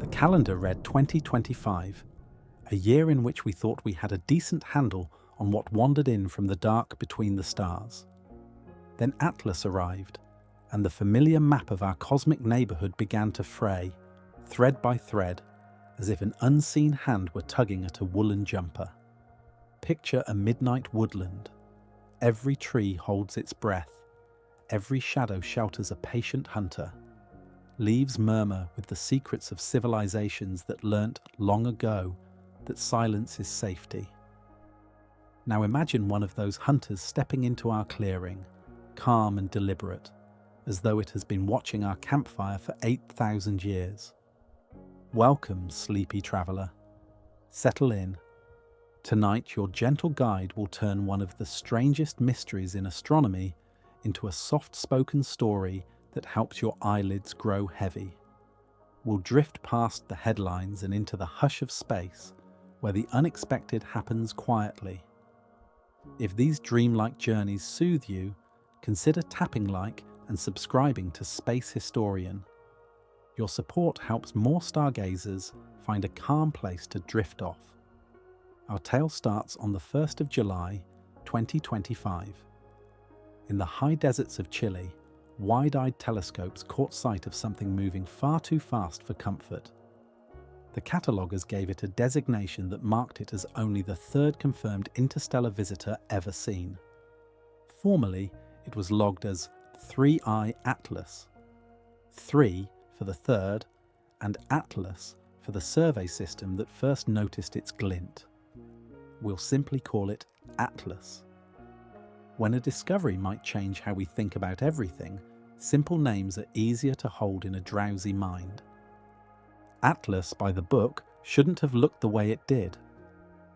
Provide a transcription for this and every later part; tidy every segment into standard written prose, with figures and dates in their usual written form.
The calendar read 2025, a year in which we thought we had a decent handle on what wandered in from the dark between the stars. Then Atlas arrived, and the familiar map of our cosmic neighborhood began to fray, thread by thread, as if an unseen hand were tugging at a woolen jumper. Picture a midnight woodland. Every tree holds its breath. Every shadow shelters a patient hunter. Leaves murmur with the secrets of civilizations that learnt long ago that silence is safety. Now imagine one of those hunters stepping into our clearing, calm and deliberate, as though it has been watching our campfire for 8,000 years. Welcome, sleepy traveler. Settle in. Tonight, your gentle guide will turn one of the strangest mysteries in astronomy into a soft-spoken story that helps your eyelids grow heavy. We'll drift past the headlines and into the hush of space, where the unexpected happens quietly. If these dreamlike journeys soothe you, consider tapping like and subscribing to Space Historian. Your support helps more stargazers find a calm place to drift off. Our tale starts on the 1st of July, 2025. In the high deserts of Chile, wide-eyed telescopes caught sight of something moving far too fast for comfort. The cataloguers gave it a designation that marked it as only the third confirmed interstellar visitor ever seen. Formally, it was logged as 3I Atlas. 3 for the third, and Atlas for the survey system that first noticed its glint. We'll simply call it Atlas. When a discovery might change how we think about everything, simple names are easier to hold in a drowsy mind. Atlas, by the book, shouldn't have looked the way it did.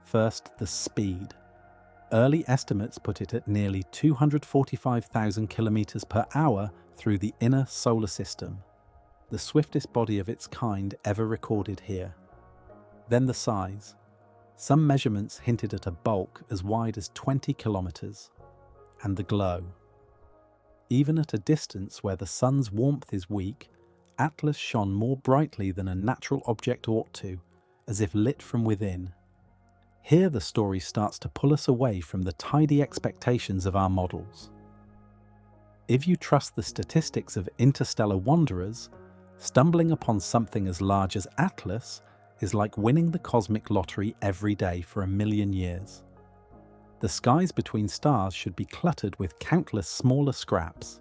First, the speed. Early estimates put it at nearly 245,000 kilometers per hour through the inner solar system, the swiftest body of its kind ever recorded here. Then the size. Some measurements hinted at a bulk as wide as 20 kilometers. And the glow. Even at a distance where the sun's warmth is weak, Atlas shone more brightly than a natural object ought to, as if lit from within. Here the story starts to pull us away from the tidy expectations of our models. If you trust the statistics of interstellar wanderers, stumbling upon something as large as Atlas is like winning the cosmic lottery every day for 1,000,000 years. The skies between stars should be cluttered with countless smaller scraps,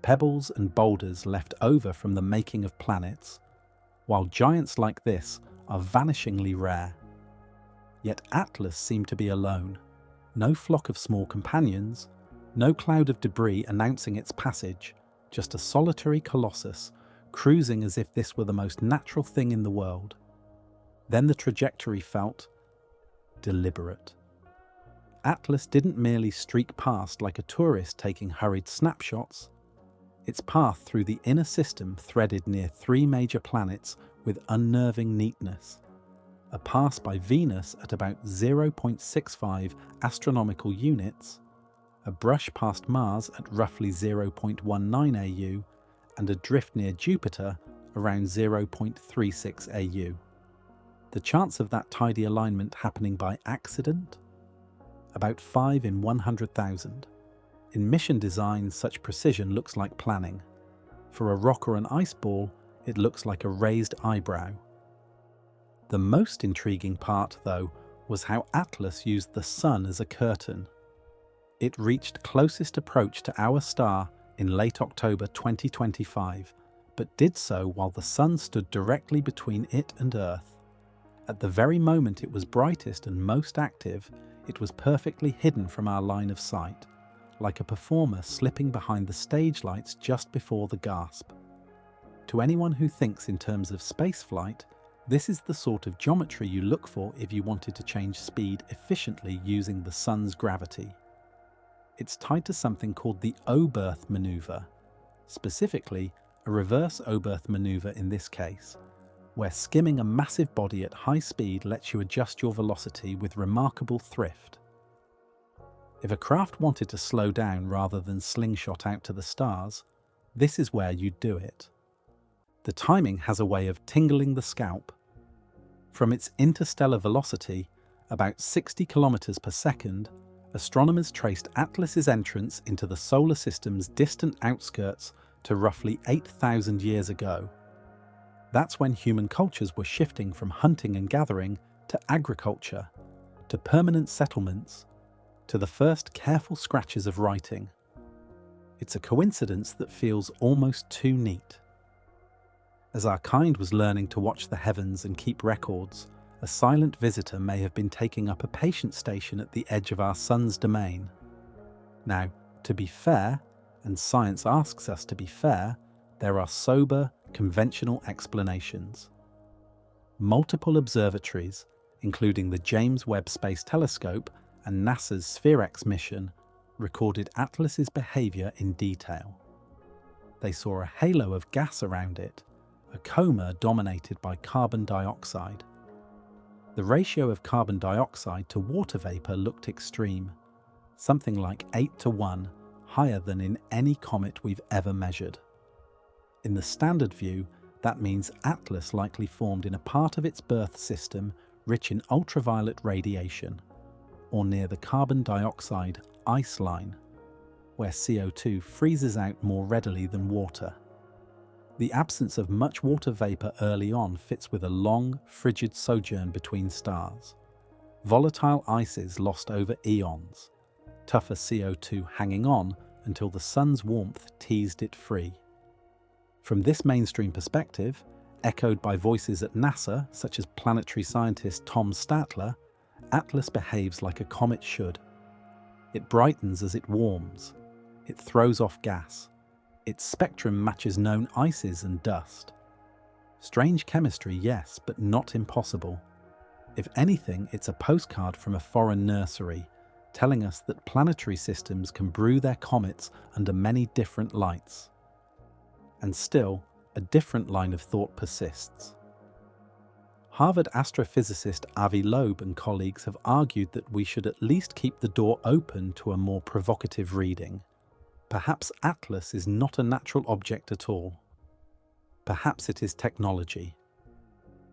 pebbles and boulders left over from the making of planets, while giants like this are vanishingly rare. Yet Atlas seemed to be alone. No flock of small companions, no cloud of debris announcing its passage, just a solitary colossus cruising as if this were the most natural thing in the world. Then the trajectory felt deliberate. Atlas didn't merely streak past like a tourist taking hurried snapshots. Its path through the inner system threaded near 3 major planets with unnerving neatness. A pass by Venus at about 0.65 astronomical units, a brush past Mars at roughly 0.19 AU, and a drift near Jupiter around 0.36 AU. The chance of that tidy alignment happening by accident? About 5 in 100,000. In mission design, such precision looks like planning. For a rock or an ice ball, it looks like a raised eyebrow. The most intriguing part, though, was how Atlas used the sun as a curtain. It reached closest approach to our star in late October 2025, but did so while the sun stood directly between it and Earth. At the very moment it was brightest and most active, it was perfectly hidden from our line of sight, like a performer slipping behind the stage lights just before the gasp. To anyone who thinks in terms of spaceflight, this is the sort of geometry you look for if you wanted to change speed efficiently using the sun's gravity. It's tied to something called the O-berth maneuver, specifically a reverse O-berth maneuver in this case, where skimming a massive body at high speed lets you adjust your velocity with remarkable thrift. If a craft wanted to slow down rather than slingshot out to the stars, this is where you'd do it. The timing has a way of tingling the scalp. From its interstellar velocity, about 60 kilometers per second, astronomers traced Atlas's entrance into the solar system's distant outskirts to roughly 8,000 years ago. That's when human cultures were shifting from hunting and gathering to agriculture, to permanent settlements, to the first careful scratches of writing. It's a coincidence that feels almost too neat. As our kind was learning to watch the heavens and keep records, a silent visitor may have been taking up a patient station at the edge of our sun's domain. Now, to be fair, and science asks us to be fair, there are sober, conventional explanations. Multiple observatories, including the James Webb Space Telescope and NASA's SphereX mission, recorded Atlas's behavior in detail. They saw a halo of gas around it, a coma dominated by carbon dioxide. The ratio of carbon dioxide to water vapor looked extreme, something like 8:1, higher than in any comet we've ever measured. In the standard view, that means Atlas likely formed in a part of its birth system rich in ultraviolet radiation, or near the carbon dioxide ice line, where CO2 freezes out more readily than water. The absence of much water vapor early on fits with a long, frigid sojourn between stars. Volatile ices lost over eons, tougher CO2 hanging on until the sun's warmth teased it free. From this mainstream perspective, echoed by voices at NASA, such as planetary scientist Tom Statler, Atlas behaves like a comet should. It brightens as it warms. It throws off gas. Its spectrum matches known ices and dust. Strange chemistry, yes, but not impossible. If anything, it's a postcard from a foreign nursery, telling us that planetary systems can brew their comets under many different lights. And still, a different line of thought persists. Harvard astrophysicist Avi Loeb and colleagues have argued that we should at least keep the door open to a more provocative reading. Perhaps Atlas is not a natural object at all. Perhaps it is technology.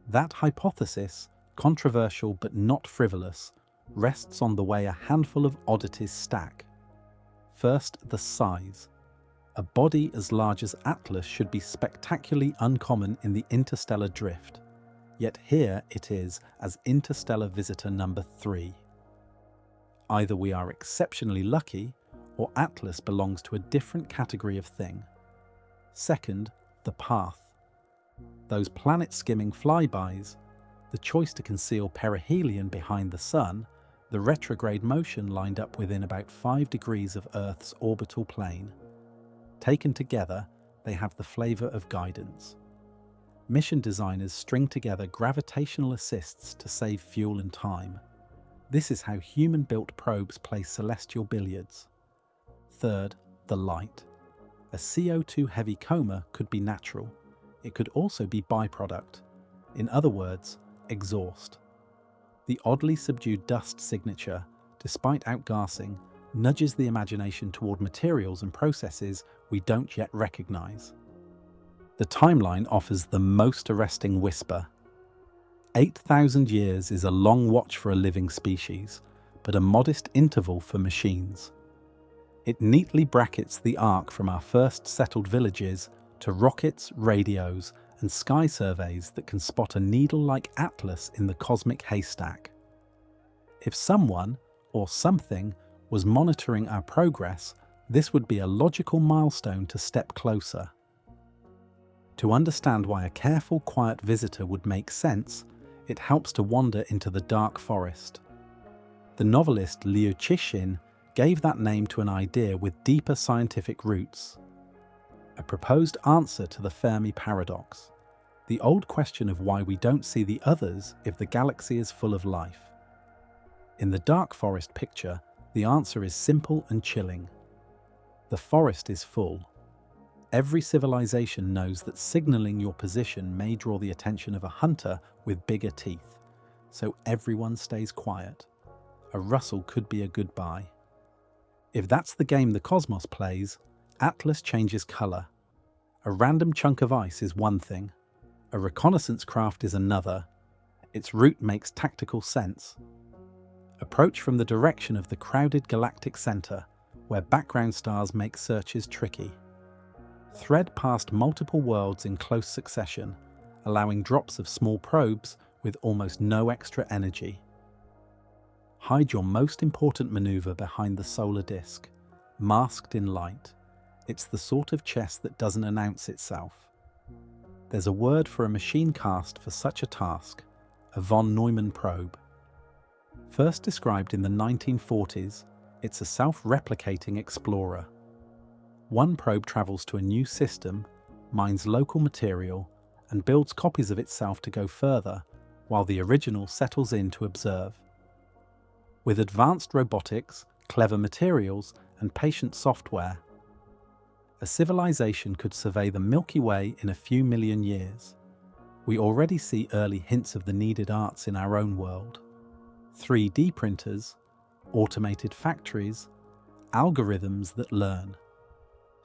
That hypothesis, controversial but not frivolous, rests on the way a handful of oddities stack. First, the size. A body as large as Atlas should be spectacularly uncommon in the interstellar drift. Yet here it is as interstellar visitor number 3. Either we are exceptionally lucky, or Atlas belongs to a different category of thing. Second, the path. Those planet-skimming flybys, the choice to conceal perihelion behind the Sun, the retrograde motion lined up within about 5 degrees of Earth's orbital plane. Taken together, they have the flavour of guidance. Mission designers string together gravitational assists to save fuel and time. This is how human-built probes play celestial billiards. Third, the light. A CO2-heavy coma could be natural. It could also be byproduct. In other words, exhaust. The oddly subdued dust signature, despite outgassing, nudges the imagination toward materials and processes we don't yet recognize. The timeline offers the most arresting whisper. 8,000 years is a long watch for a living species, but a modest interval for machines. It neatly brackets the arc from our first settled villages to rockets, radios, and sky surveys that can spot a needle-like atlas in the cosmic haystack. If someone, or something, was monitoring our progress, this would be a logical milestone to step closer. To understand why a careful, quiet visitor would make sense, it helps to wander into the dark forest. The novelist Liu Cixin gave that name to an idea with deeper scientific roots. A proposed answer to the Fermi paradox, the old question of why we don't see the others if the galaxy is full of life. In the dark forest picture, the answer is simple and chilling. The forest is full. Every civilization knows that signaling your position may draw the attention of a hunter with bigger teeth, so everyone stays quiet. A rustle could be a goodbye. If that's the game the cosmos plays, Atlas changes color. A random chunk of ice is one thing, a reconnaissance craft is another. Its route makes tactical sense. Approach from the direction of the crowded galactic center, where background stars make searches tricky. Thread past multiple worlds in close succession, allowing drops of small probes with almost no extra energy. Hide your most important maneuver behind the solar disk, masked in light. It's the sort of chess that doesn't announce itself. There's a word for a machine cast for such a task, a von Neumann probe. First described in the 1940s, it's a self-replicating explorer. One probe travels to a new system, mines local material, and builds copies of itself to go further, while the original settles in to observe. With advanced robotics, clever materials, and patient software, a civilization could survey the Milky Way in a few million years. We already see early hints of the needed arts in our own world. 3D printers, automated factories, algorithms that learn.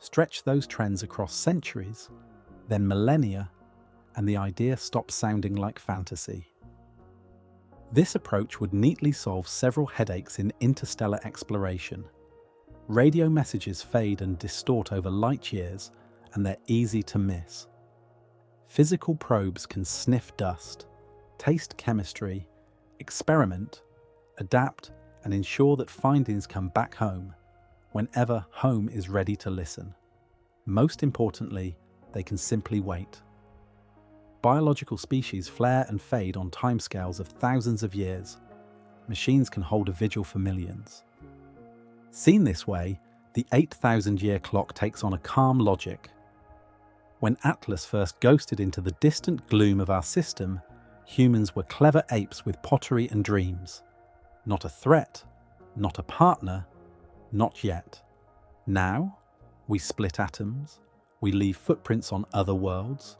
Stretch those trends across centuries, then millennia, and the idea stops sounding like fantasy. This approach would neatly solve several headaches in interstellar exploration. Radio messages fade and distort over light years, and they're easy to miss. Physical probes can sniff dust, taste chemistry, experiment, adapt, and ensure that findings come back home, whenever home is ready to listen. Most importantly, they can simply wait. Biological species flare and fade on timescales of thousands of years. Machines can hold a vigil for millions. Seen this way, the 8,000-year clock takes on a calm logic. When Atlas first ghosted into the distant gloom of our system, humans were clever apes with pottery and dreams. Not a threat, not a partner, not yet. Now, we split atoms, we leave footprints on other worlds,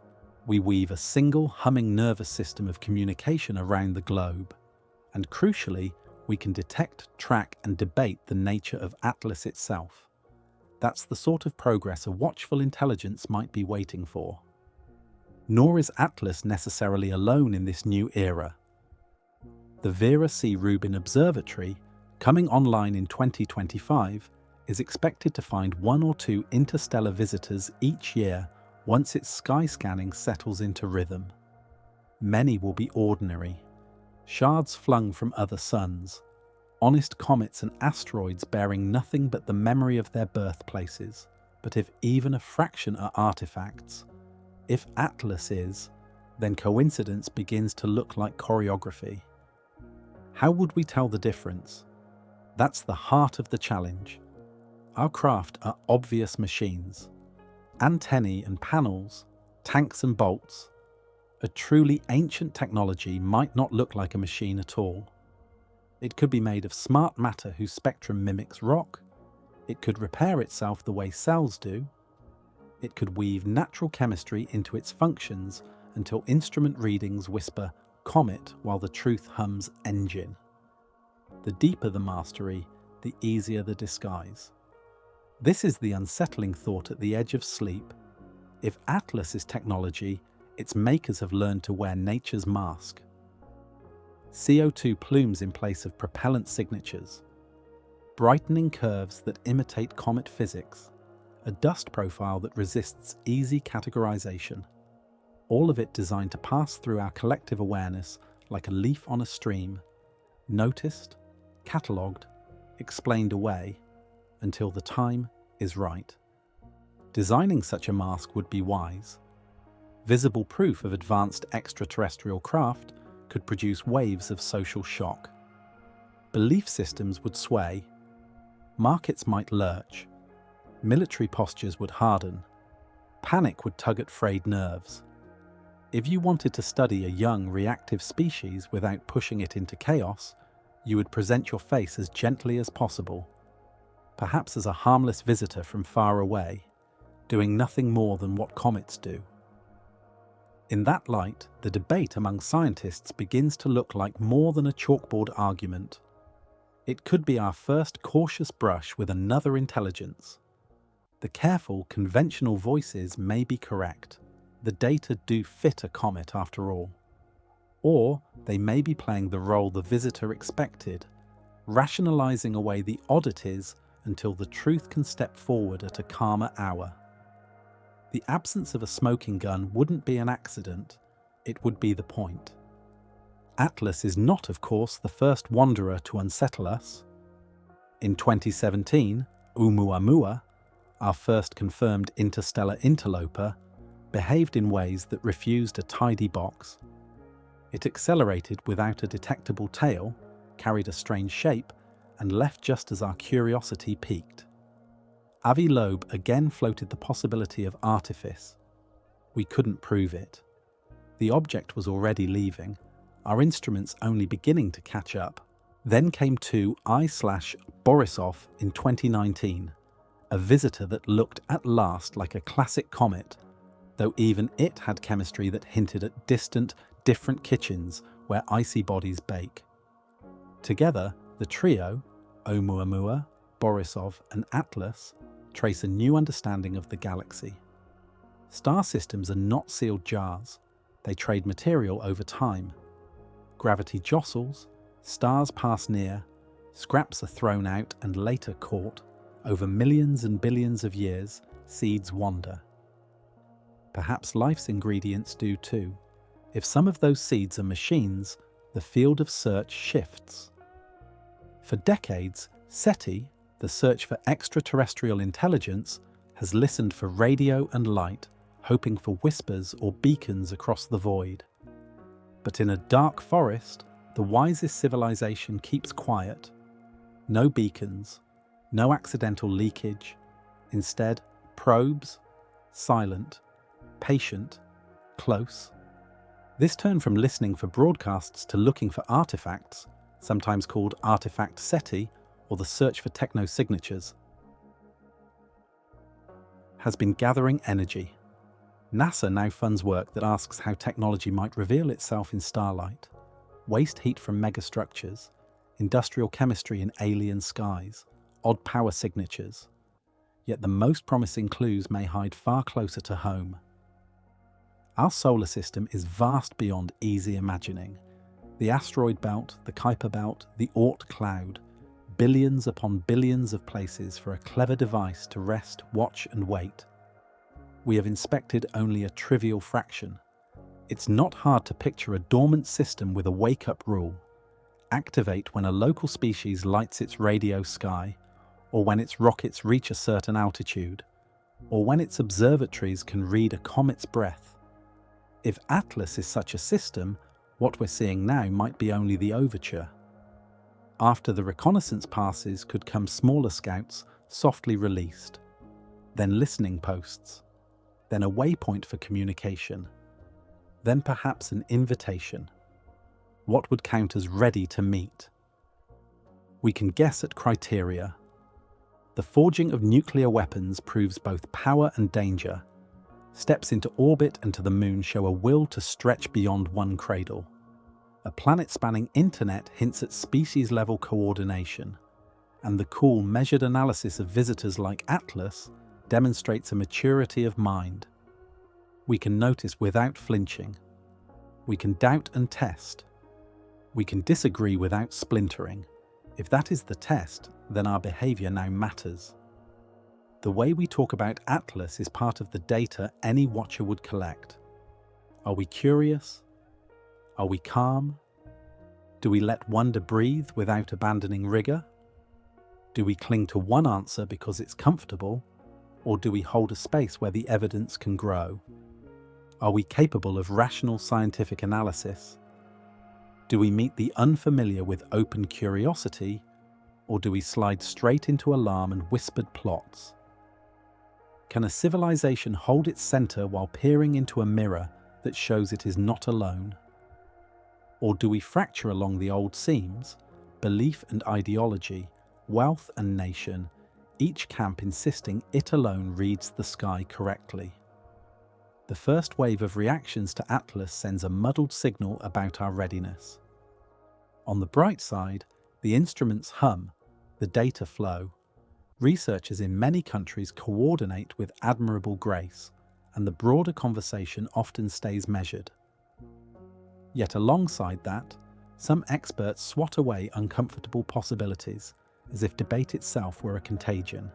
we weave a single humming nervous system of communication around the globe, and crucially, we can detect, track, and debate the nature of Atlas itself. That's the sort of progress a watchful intelligence might be waiting for. Nor is Atlas necessarily alone in this new era. The Vera C. Rubin Observatory, coming online in 2025, is expected to find 1 or 2 interstellar visitors each year once its sky scanning settles into rhythm. Many will be ordinary, shards flung from other suns, honest comets and asteroids bearing nothing but the memory of their birthplaces. But if even a fraction are artifacts, if Atlas is, then coincidence begins to look like choreography. How would we tell the difference? That's the heart of the challenge. Our craft are obvious machines. Antennae and panels, tanks and bolts. A truly ancient technology might not look like a machine at all. It could be made of smart matter whose spectrum mimics rock. It could repair itself the way cells do. It could weave natural chemistry into its functions until instrument readings whisper comet while the truth hums engine. The deeper the mastery, the easier the disguise. This is the unsettling thought at the edge of sleep. If Atlas is technology, its makers have learned to wear nature's mask. CO2 plumes in place of propellant signatures, brightening curves that imitate comet physics, a dust profile that resists easy categorization. All of it designed to pass through our collective awareness like a leaf on a stream, noticed, catalogued, explained away, until the time is right. Designing such a mask would be wise. Visible proof of advanced extraterrestrial craft could produce waves of social shock. Belief systems would sway. Markets might lurch. Military postures would harden. Panic would tug at frayed nerves. If you wanted to study a young, reactive species without pushing it into chaos, you would present your face as gently as possible, perhaps as a harmless visitor from far away, doing nothing more than what comets do. In that light, the debate among scientists begins to look like more than a chalkboard argument. It could be our first cautious brush with another intelligence. The careful, conventional voices may be correct. The data do fit a comet after all. Or they may be playing the role the visitor expected, rationalizing away the oddities until the truth can step forward at a calmer hour. The absence of a smoking gun wouldn't be an accident, it would be the point. Atlas is not, of course, the first wanderer to unsettle us. In 2017, Oumuamua, our first confirmed interstellar interloper, behaved in ways that refused a tidy box. It accelerated without a detectable tail, carried a strange shape, and left just as our curiosity peaked. Avi Loeb again floated the possibility of artifice. We couldn't prove it. The object was already leaving, our instruments only beginning to catch up. Then came I/Borisov in 2019, a visitor that looked at last like a classic comet, though even it had chemistry that hinted at distant, different kitchens where icy bodies bake. Together, the trio, Oumuamua, Borisov, and Atlas, trace a new understanding of the galaxy. Star systems are not sealed jars. They trade material over time. Gravity jostles, stars pass near, scraps are thrown out and later caught. Over millions and billions of years, seeds wander. Perhaps life's ingredients do too. If some of those seeds are machines, the field of search shifts. For decades, SETI, the search for extraterrestrial intelligence, has listened for radio and light, hoping for whispers or beacons across the void. But in a dark forest, the wisest civilization keeps quiet. No beacons, no accidental leakage. Instead, probes, silent, patient, close. This turn from listening for broadcasts to looking for artifacts, sometimes called artifact SETI or the search for techno-signatures, has been gathering energy. NASA now funds work that asks how technology might reveal itself in starlight, waste heat from megastructures, industrial chemistry in alien skies, odd power signatures. Yet the most promising clues may hide far closer to home. Our solar system is vast beyond easy imagining. The asteroid belt, the Kuiper belt, the Oort cloud, billions upon billions of places for a clever device to rest, watch and wait. We have inspected only a trivial fraction. It's not hard to picture a dormant system with a wake-up rule. Activate when a local species lights its radio sky, or when its rockets reach a certain altitude, or when its observatories can read a comet's breath. If Atlas is such a system, what we're seeing now might be only the overture. After the reconnaissance passes could come smaller scouts, softly released. Then listening posts. Then a waypoint for communication. Then perhaps an invitation. What would count as ready to meet? We can guess at criteria. The forging of nuclear weapons proves both power and danger. Steps into orbit and to the moon show a will to stretch beyond one cradle. A planet-spanning internet hints at species-level coordination. And the cool, measured analysis of visitors like Atlas demonstrates a maturity of mind. We can notice without flinching. We can doubt and test. We can disagree without splintering. If that is the test, then our behavior now matters. The way we talk about Atlas is part of the data any watcher would collect. Are we curious? Are we calm? Do we let wonder breathe without abandoning rigor? Do we cling to one answer because it's comfortable? Or do we hold a space where the evidence can grow? Are we capable of rational scientific analysis? Do we meet the unfamiliar with open curiosity? Or do we slide straight into alarm and whispered plots? Can a civilization hold its center while peering into a mirror that shows it is not alone? Or do we fracture along the old seams, belief and ideology, wealth and nation, each camp insisting it alone reads the sky correctly? The first wave of reactions to Atlas sends a muddled signal about our readiness. On the bright side, the instruments hum, the data flow. Researchers in many countries coordinate with admirable grace, and the broader conversation often stays measured. Yet alongside that, some experts swat away uncomfortable possibilities, as if debate itself were a contagion.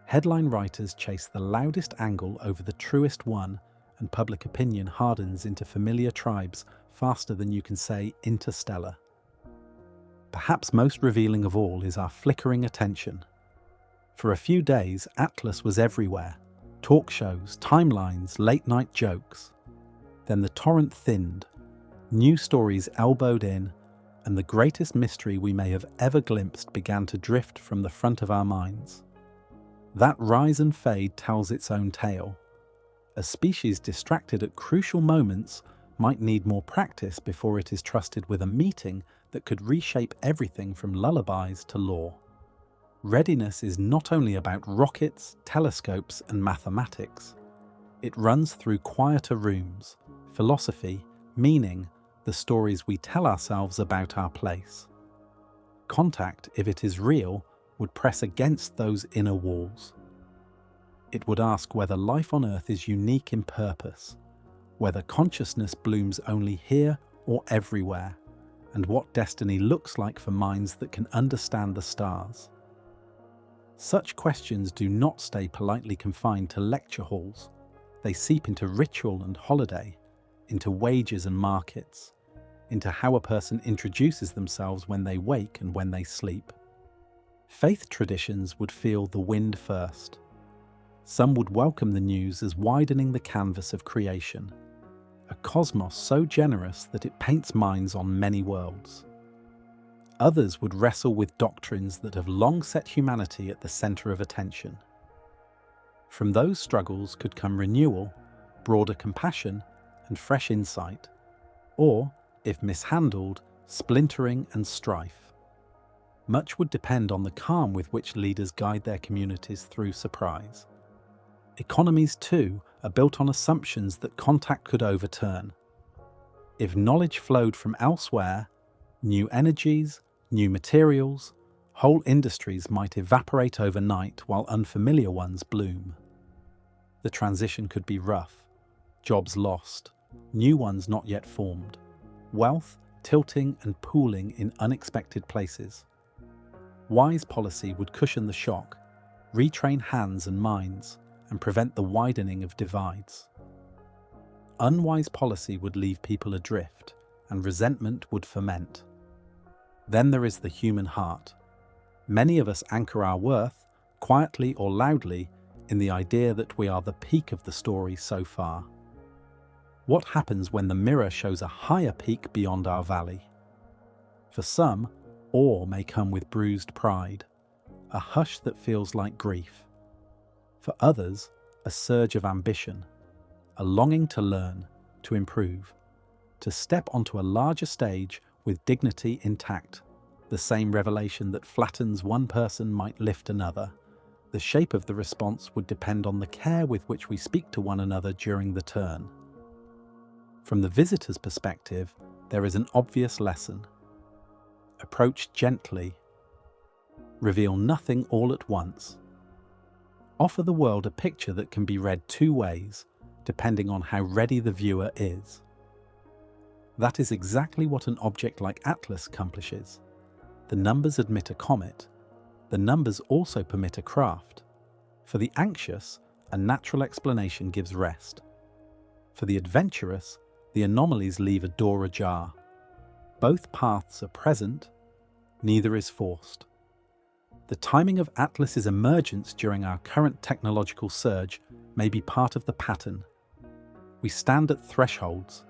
Headline writers chase the loudest angle over the truest one, and public opinion hardens into familiar tribes faster than you can say interstellar. Perhaps most revealing of all is our flickering attention. For a few days, Atlas was everywhere. Talk shows, timelines, late-night jokes. Then the torrent thinned, new stories elbowed in, and the greatest mystery we may have ever glimpsed began to drift from the front of our minds. That rise and fade tells its own tale. A species distracted at crucial moments might need more practice before it is trusted with a meeting that could reshape everything from lullabies to lore. Readiness is not only about rockets, telescopes, and mathematics. It runs through quieter rooms, philosophy, meaning, the stories we tell ourselves about our place. Contact, if it is real, would press against those inner walls. It would ask whether life on Earth is unique in purpose, whether consciousness blooms only here or everywhere, and what destiny looks like for minds that can understand the stars. Such questions do not stay politely confined to lecture halls. They seep into ritual and holiday, into wages and markets, into how a person introduces themselves when they wake and when they sleep. Faith traditions would feel the wind first. Some would welcome the news as widening the canvas of creation, a cosmos so generous that it paints minds on many worlds. Others would wrestle with doctrines that have long set humanity at the center of attention. From those struggles could come renewal, broader compassion, and fresh insight, or, if mishandled, splintering and strife. Much would depend on the calm with which leaders guide their communities through surprise. Economies, too, are built on assumptions that contact could overturn. If knowledge flowed from elsewhere, new energies, new materials, whole industries might evaporate overnight while unfamiliar ones bloom. The transition could be rough, jobs lost, new ones not yet formed, wealth tilting and pooling in unexpected places. Wise policy would cushion the shock, retrain hands and minds, and prevent the widening of divides. Unwise policy would leave people adrift, and resentment would ferment. Then there is the human heart. Many of us anchor our worth, quietly or loudly, in the idea that we are the peak of the story so far. What happens when the mirror shows a higher peak beyond our valley? For some, awe may come with bruised pride, a hush that feels like grief. For others, a surge of ambition, a longing to learn, to improve, to step onto a larger stage with dignity intact. The same revelation that flattens one person might lift another. The shape of the response would depend on the care with which we speak to one another during the turn. From the visitor's perspective, there is an obvious lesson. Approach gently. Reveal nothing all at once. Offer the world a picture that can be read two ways, depending on how ready the viewer is. That is exactly what an object like Atlas accomplishes. The numbers admit a comet. The numbers also permit a craft. For the anxious, a natural explanation gives rest. For the adventurous, the anomalies leave a door ajar. Both paths are present, neither is forced. The timing of Atlas's emergence during our current technological surge may be part of the pattern. We stand at thresholds.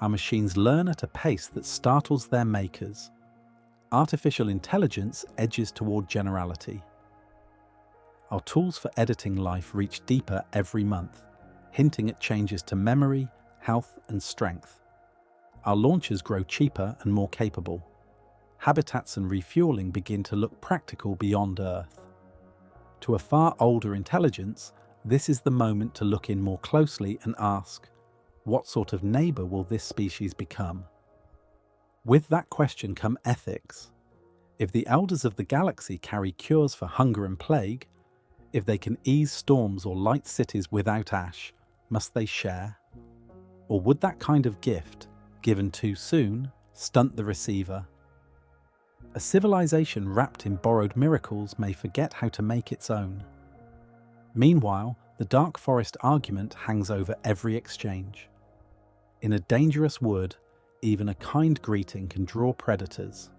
Our machines learn at a pace that startles their makers. Artificial intelligence edges toward generality. Our tools for editing life reach deeper every month, hinting at changes to memory, health, and strength. Our launchers grow cheaper and more capable. Habitats and refueling begin to look practical beyond Earth. To a far older intelligence, this is the moment to look in more closely and ask, what sort of neighbor will this species become? With that question come ethics. If the elders of the galaxy carry cures for hunger and plague, if they can ease storms or light cities without ash, must they share? Or would that kind of gift, given too soon, stunt the receiver? A civilization wrapped in borrowed miracles may forget how to make its own. Meanwhile, the dark forest argument hangs over every exchange. In a dangerous wood, even a kind greeting can draw predators.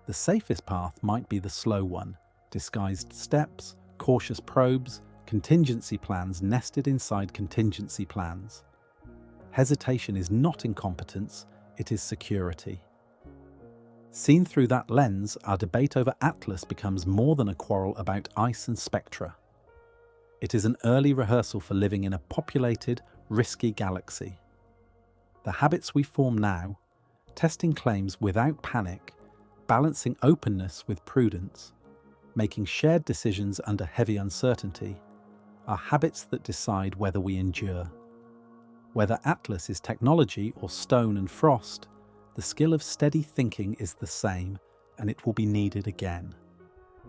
The safest path might be the slow one, disguised steps, cautious probes, contingency plans nested inside contingency plans. Hesitation is not incompetence, it is security. Seen through that lens, our debate over Atlas becomes more than a quarrel about ice and spectra. It is an early rehearsal for living in a populated, risky galaxy. The habits we form now, testing claims without panic, balancing openness with prudence, making shared decisions under heavy uncertainty, are habits that decide whether we endure. Whether Atlas is technology or stone and frost, the skill of steady thinking is the same, and it will be needed again.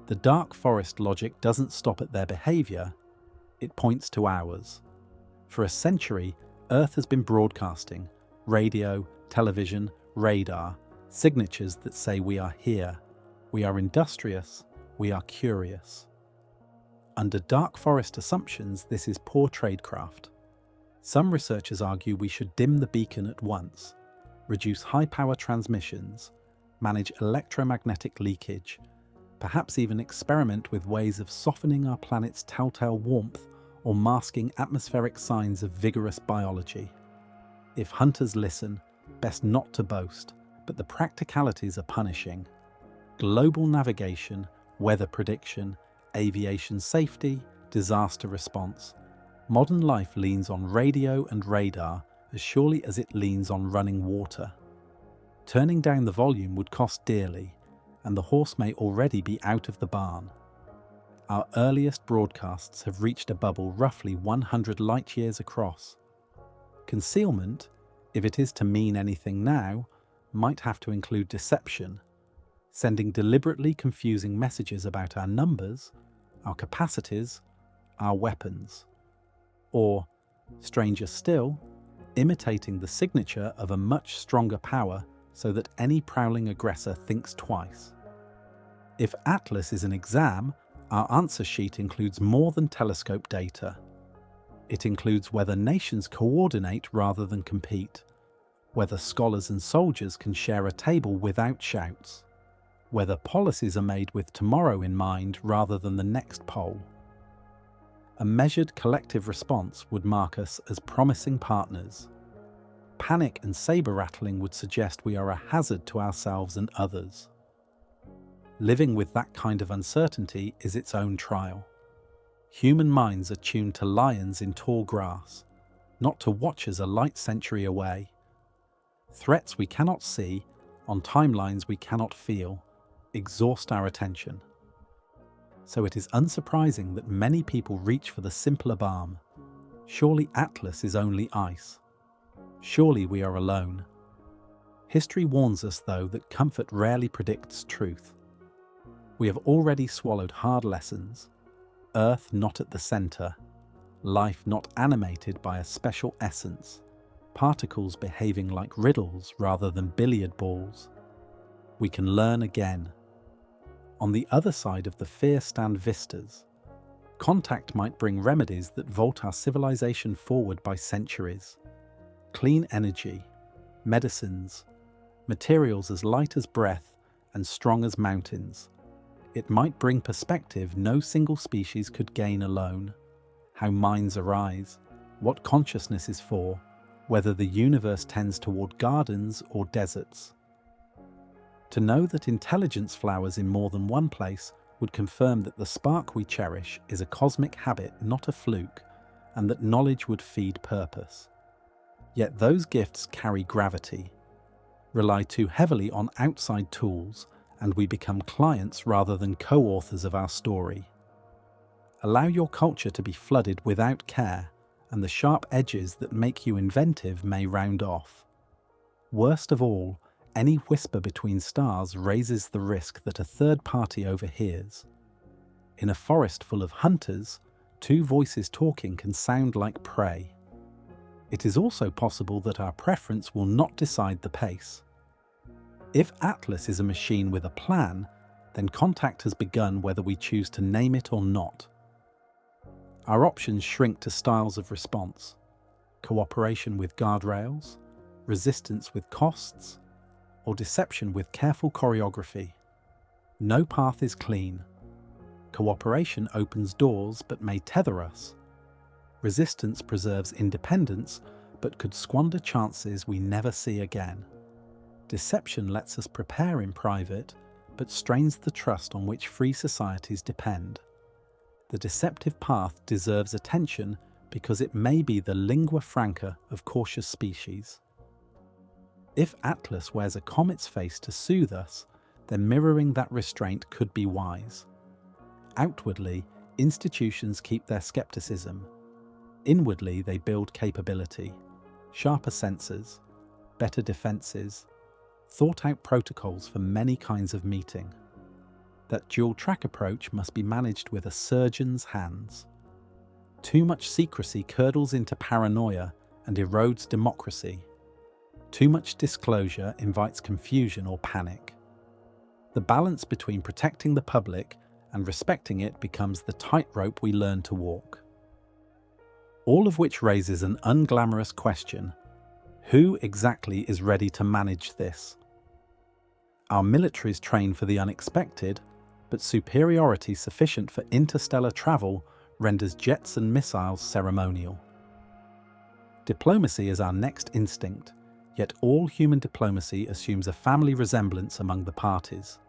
The dark forest logic doesn't stop at their behaviour, it points to ours. For a century, Earth has been broadcasting, radio, television, radar, signatures that say we are here, we are industrious, we are curious. Under dark forest assumptions, this is poor tradecraft. Some researchers argue we should dim the beacon at once, reduce high-power transmissions, manage electromagnetic leakage, perhaps even experiment with ways of softening our planet's telltale warmth or masking atmospheric signs of vigorous biology. If hunters listen, best not to boast, but the practicalities are punishing. Global navigation, weather prediction, aviation safety, disaster response. Modern life leans on radio and radar as surely as it leans on running water. Turning down the volume would cost dearly, and the horse may already be out of the barn. Our earliest broadcasts have reached a bubble roughly 100 light-years across. Concealment, if it is to mean anything now, might have to include deception, sending deliberately confusing messages about our numbers, our capacities, our weapons. Or, stranger still, imitating the signature of a much stronger power so that any prowling aggressor thinks twice. If Atlas is an exam, our answer sheet includes more than telescope data. It includes whether nations coordinate rather than compete, whether scholars and soldiers can share a table without shouts, whether policies are made with tomorrow in mind rather than the next poll. A measured collective response would mark us as promising partners. Panic and saber-rattling would suggest we are a hazard to ourselves and others. Living with that kind of uncertainty is its own trial. Human minds are tuned to lions in tall grass, not to watchers a light century away. Threats we cannot see, on timelines we cannot feel, exhaust our attention. So it is unsurprising that many people reach for the simpler balm. Surely Atlas is only ice. Surely we are alone. History warns us, though, that comfort rarely predicts truth. We have already swallowed hard lessons. Earth not at the centre. Life not animated by a special essence. Particles behaving like riddles rather than billiard balls. We can learn again. On the other side of the fear stand vistas. Contact might bring remedies that vault our civilization forward by centuries. Clean energy, medicines, materials as light as breath and strong as mountains. It might bring perspective no single species could gain alone. How minds arise, what consciousness is for, whether the universe tends toward gardens or deserts. To know that intelligence flowers in more than one place would confirm that the spark we cherish is a cosmic habit, not a fluke, and that knowledge would feed purpose. Yet those gifts carry gravity, rely too heavily on outside tools, and we become clients rather than co-authors of our story. Allow your culture to be flooded without care, and the sharp edges that make you inventive may round off. Worst of all, Any whisper between stars raises the risk that a third party overhears. In a forest full of hunters, two voices talking can sound like prey. It is also possible that our preference will not decide the pace. If Atlas is a machine with a plan, then contact has begun whether we choose to name it or not. Our options shrink to styles of response: cooperation with guardrails, resistance with costs, or deception with careful choreography. No path is clean. Cooperation opens doors but may tether us. Resistance preserves independence but could squander chances we never see again. Deception lets us prepare in private but strains the trust on which free societies depend. The deceptive path deserves attention because it may be the lingua franca of cautious species. If Atlas wears a comet's face to soothe us, then mirroring that restraint could be wise. Outwardly, institutions keep their skepticism. Inwardly, they build capability, sharper sensors, better defenses, thought-out protocols for many kinds of meeting. That dual-track approach must be managed with a surgeon's hands. Too much secrecy curdles into paranoia and erodes democracy. Too much disclosure invites confusion or panic. The balance between protecting the public and respecting it becomes the tightrope we learn to walk. All of which raises an unglamorous question: who exactly is ready to manage this? Our militaries train for the unexpected, but superiority sufficient for interstellar travel renders jets and missiles ceremonial. Diplomacy is our next instinct, yet all human diplomacy assumes a family resemblance among the parties.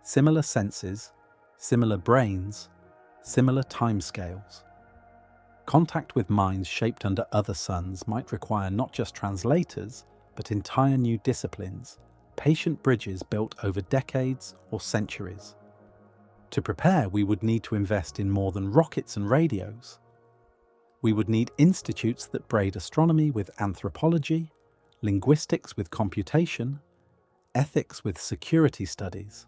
Similar senses, similar brains, similar timescales. Contact with minds shaped under other suns might require not just translators, but entire new disciplines, patient bridges built over decades or centuries. To prepare, we would need to invest in more than rockets and radios. We would need institutes that braid astronomy with anthropology, linguistics with computation, ethics with security studies.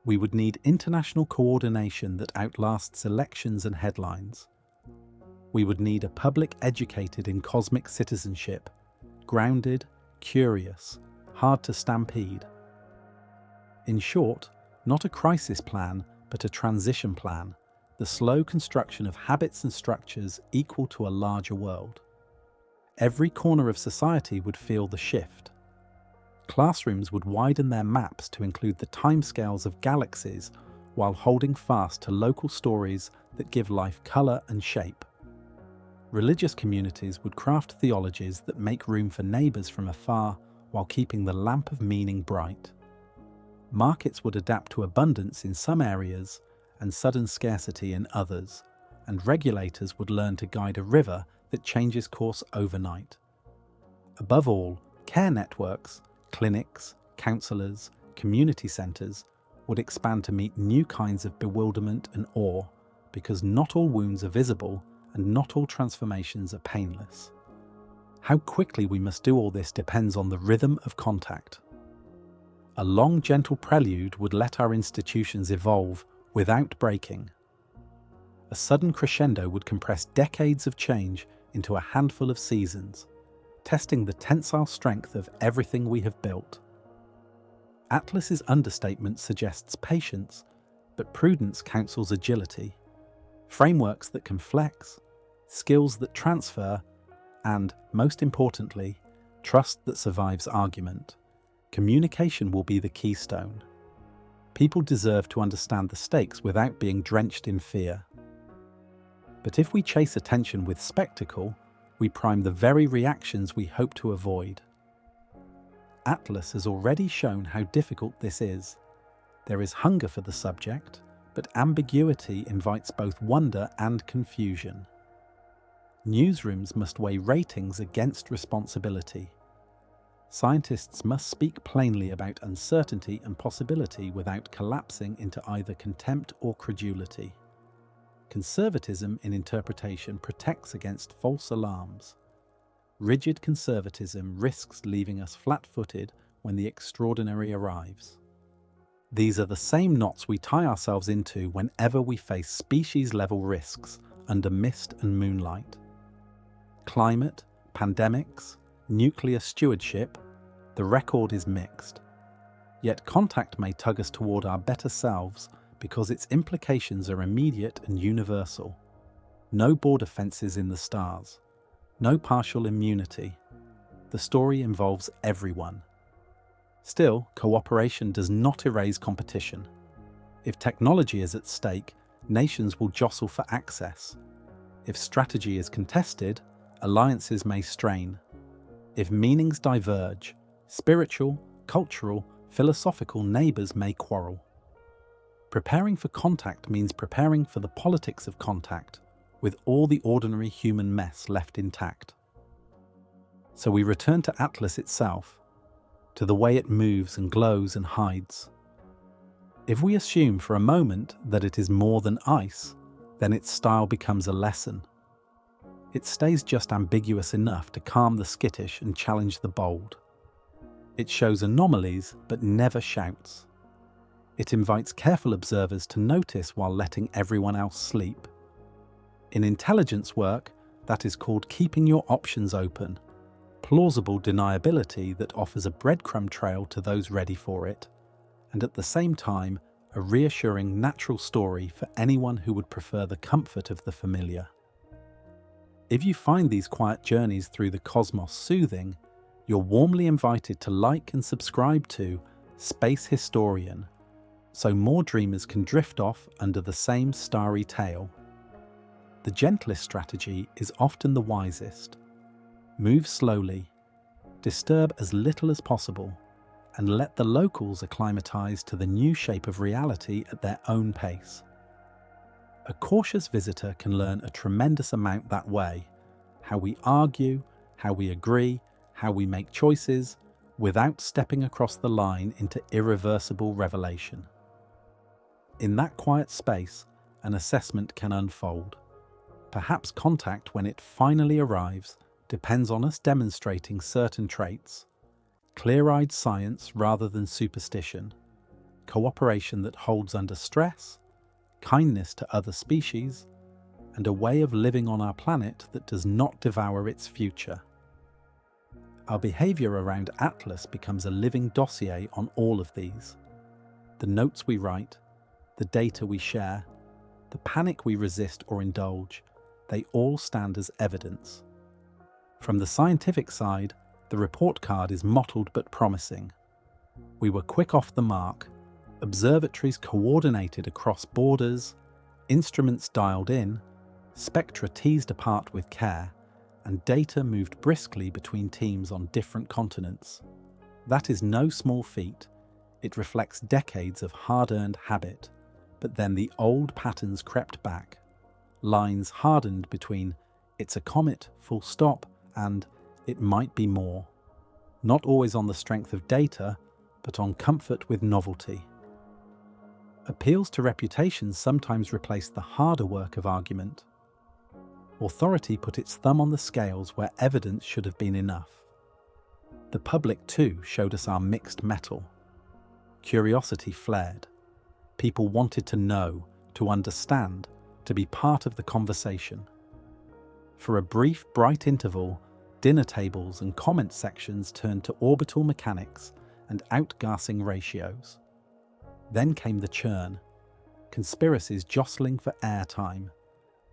We would need international coordination that outlasts elections and headlines. We would need a public educated in cosmic citizenship, grounded, curious, hard to stampede. In short, not a crisis plan, but a transition plan, the slow construction of habits and structures equal to a larger world. Every corner of society would feel the shift. Classrooms would widen their maps to include the timescales of galaxies while holding fast to local stories that give life colour and shape. Religious communities would craft theologies that make room for neighbours from afar while keeping the lamp of meaning bright. Markets would adapt to abundance in some areas and sudden scarcity in others, and regulators would learn to guide a river that changes course overnight. Above all, care networks, clinics, counsellors, community centres would expand to meet new kinds of bewilderment and awe, because not all wounds are visible and not all transformations are painless. How quickly we must do all this depends on the rhythm of contact. A long, gentle prelude would let our institutions evolve without breaking. A sudden crescendo would compress decades of change into a handful of seasons, testing the tensile strength of everything we have built. Atlas's understatement suggests patience, but prudence counsels agility. Frameworks that can flex, skills that transfer, and, most importantly, trust that survives argument. Communication will be the keystone. People deserve to understand the stakes without being drenched in fear. But if we chase attention with spectacle, we prime the very reactions we hope to avoid. Atlas has already shown how difficult this is. There is hunger for the subject, but ambiguity invites both wonder and confusion. Newsrooms must weigh ratings against responsibility. Scientists must speak plainly about uncertainty and possibility without collapsing into either contempt or credulity. Conservatism in interpretation protects against false alarms. Rigid conservatism risks leaving us flat-footed when the extraordinary arrives. These are the same knots we tie ourselves into whenever we face species-level risks under mist and moonlight. Climate, pandemics, nuclear stewardship, the record is mixed. Yet contact may tug us toward our better selves because its implications are immediate and universal. No border fences in the stars. No partial immunity. The story involves everyone. Still, cooperation does not erase competition. If technology is at stake, nations will jostle for access. If strategy is contested, alliances may strain. If meanings diverge, spiritual, cultural, philosophical neighbours may quarrel. Preparing for contact means preparing for the politics of contact, with all the ordinary human mess left intact. So we return to Atlas itself, to the way it moves and glows and hides. If we assume for a moment that it is more than ice, then its style becomes a lesson. It stays just ambiguous enough to calm the skittish and challenge the bold. It shows anomalies but never shouts. It invites careful observers to notice while letting everyone else sleep. In intelligence work, that is called keeping your options open, plausible deniability that offers a breadcrumb trail to those ready for it, and at the same time, a reassuring natural story for anyone who would prefer the comfort of the familiar. If you find these quiet journeys through the cosmos soothing, you're warmly invited to like and subscribe to Space Historian, so more dreamers can drift off under the same starry tale. The gentlest strategy is often the wisest. Move slowly, disturb as little as possible, and let the locals acclimatise to the new shape of reality at their own pace. A cautious visitor can learn a tremendous amount that way: how we argue, how we agree, how we make choices, without stepping across the line into irreversible revelation. In that quiet space, an assessment can unfold. Perhaps contact, when it finally arrives, depends on us demonstrating certain traits: clear-eyed science rather than superstition, cooperation that holds under stress, kindness to other species, and a way of living on our planet that does not devour its future. Our behaviour around Atlas becomes a living dossier on all of these. The notes we write, the data we share, the panic we resist or indulge, they all stand as evidence. From the scientific side, the report card is mottled but promising. We were quick off the mark, observatories coordinated across borders, instruments dialed in, spectra teased apart with care, and data moved briskly between teams on different continents. That is no small feat. It reflects decades of hard-earned habit, but then the old patterns crept back. Lines hardened between "it's a comet, full stop," and "it might be more." Not always on the strength of data, but on comfort with novelty. Appeals to reputation sometimes replace the harder work of argument. Authority put its thumb on the scales where evidence should have been enough. The public, too, showed us our mixed mettle. Curiosity flared. People wanted to know, to understand, to be part of the conversation. For a brief, bright interval, dinner tables and comment sections turned to orbital mechanics and outgassing ratios. Then came the churn, conspiracies jostling for airtime,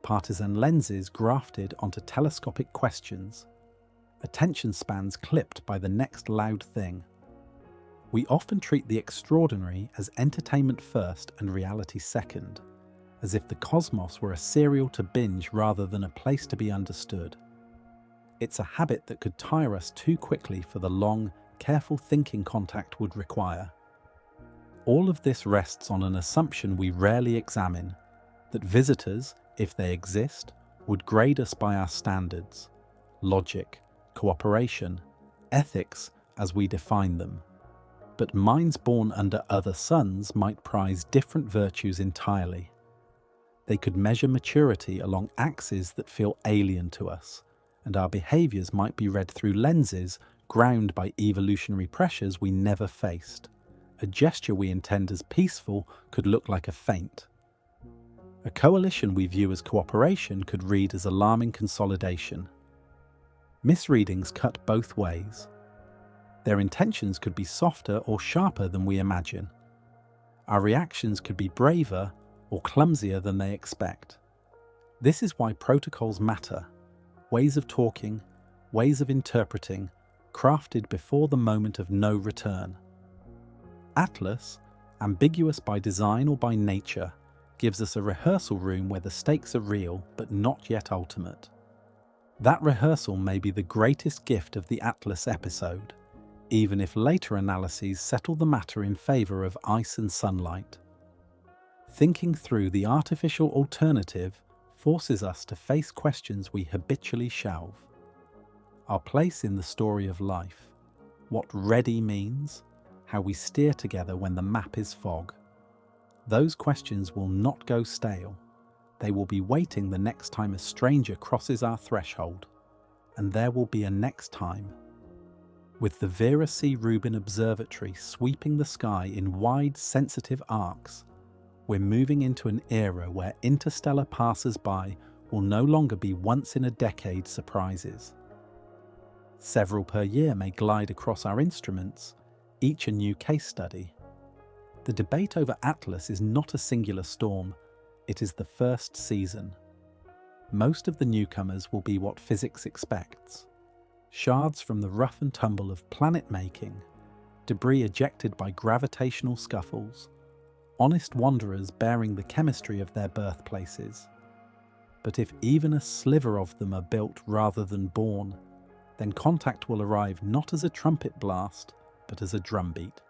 partisan lenses grafted onto telescopic questions, attention spans clipped by the next loud thing. We often treat the extraordinary as entertainment first and reality second, as if the cosmos were a serial to binge rather than a place to be understood. It's a habit that could tire us too quickly for the long, careful thinking contact would require. All of this rests on an assumption we rarely examine, that visitors, if they exist, would grade us by our standards, logic, cooperation, ethics as we define them. But minds born under other suns might prize different virtues entirely. They could measure maturity along axes that feel alien to us, and our behaviours might be read through lenses ground by evolutionary pressures we never faced. A gesture we intend as peaceful could look like a feint. A coalition we view as cooperation could read as alarming consolidation. Misreadings cut both ways. Their intentions could be softer or sharper than we imagine. Our reactions could be braver or clumsier than they expect. This is why protocols matter. Ways of talking, ways of interpreting, crafted before the moment of no return. Atlas, ambiguous by design or by nature, gives us a rehearsal room where the stakes are real but not yet ultimate. That rehearsal may be the greatest gift of the Atlas episode, even if later analyses settle the matter in favour of ice and sunlight. Thinking through the artificial alternative forces us to face questions we habitually shelve. Our place in the story of life, what ready means, how we steer together when the map is fog. Those questions will not go stale. They will be waiting the next time a stranger crosses our threshold. And there will be a next time. With the Vera C. Rubin Observatory sweeping the sky in wide, sensitive arcs, we're moving into an era where interstellar passers-by will no longer be once-in-a-decade surprises. Several per year may glide across our instruments, each a new case study. The debate over Atlas is not a singular storm, it is the first season. Most of the newcomers will be what physics expects. Shards from the rough and tumble of planet-making, debris ejected by gravitational scuffles, honest wanderers bearing the chemistry of their birthplaces. But if even a sliver of them are built rather than born, then contact will arrive not as a trumpet blast, but as a drumbeat.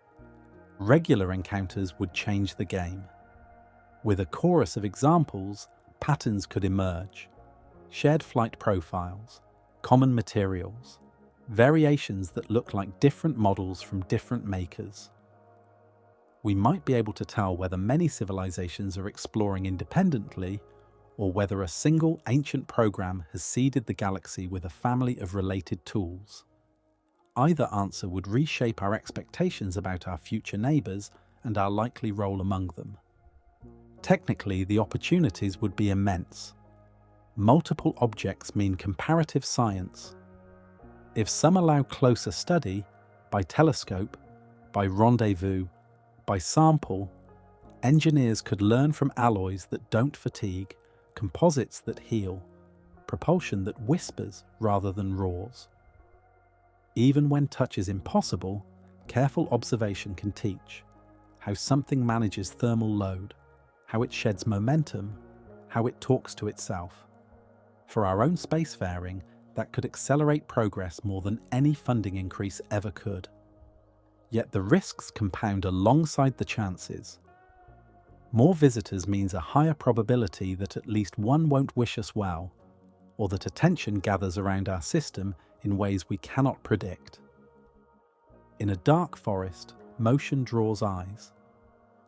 Regular encounters would change the game. With a chorus of examples, patterns could emerge. Shared flight profiles, common materials, variations that look like different models from different makers. We might be able to tell whether many civilizations are exploring independently or whether a single ancient program has seeded the galaxy with a family of related tools. Either answer would reshape our expectations about our future neighbors and our likely role among them. Technically, the opportunities would be immense. Multiple objects mean comparative science. If some allow closer study, by telescope, by rendezvous, by sample, engineers could learn from alloys that don't fatigue, composites that heal, propulsion that whispers rather than roars. Even when touch is impossible, careful observation can teach how something manages thermal load, how it sheds momentum, how it talks to itself. For our own spacefaring, that could accelerate progress more than any funding increase ever could. Yet the risks compound alongside the chances. More visitors means a higher probability that at least one won't wish us well, or that attention gathers around our system in ways we cannot predict. In a dark forest, motion draws eyes.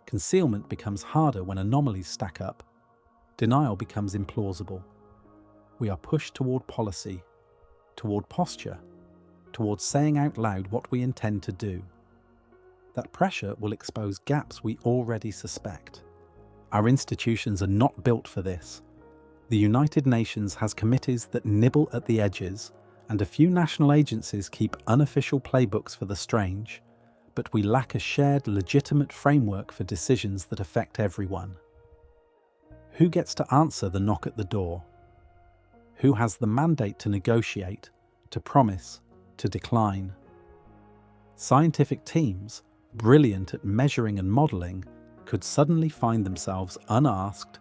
Concealment becomes harder when anomalies stack up. Denial becomes implausible. We are pushed toward policy, toward posture, toward saying out loud what we intend to do. That pressure will expose gaps we already suspect. Our institutions are not built for this. The United Nations has committees that nibble at the edges, and a few national agencies keep unofficial playbooks for the strange, but we lack a shared, legitimate framework for decisions that affect everyone. Who gets to answer the knock at the door? Who has the mandate to negotiate, to promise, to decline? Scientific teams, brilliant at measuring and modelling, could suddenly find themselves unasked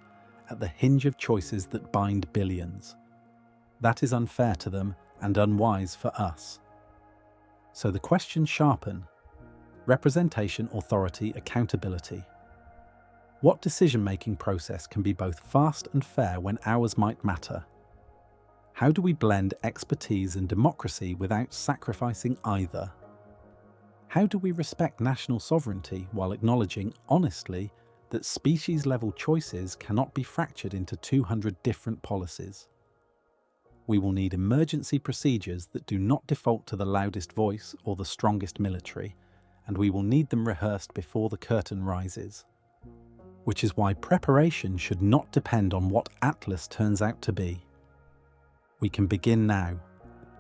at the hinge of choices that bind billions. That is unfair to them and unwise for us. So the questions sharpen: representation, authority, accountability. What decision-making process can be both fast and fair when ours might matter? How do we blend expertise and democracy without sacrificing either? How do we respect national sovereignty while acknowledging, honestly, that species-level choices cannot be fractured into 200 different policies? We will need emergency procedures that do not default to the loudest voice or the strongest military, and we will need them rehearsed before the curtain rises. Which is why preparation should not depend on what Atlas turns out to be. We can begin now,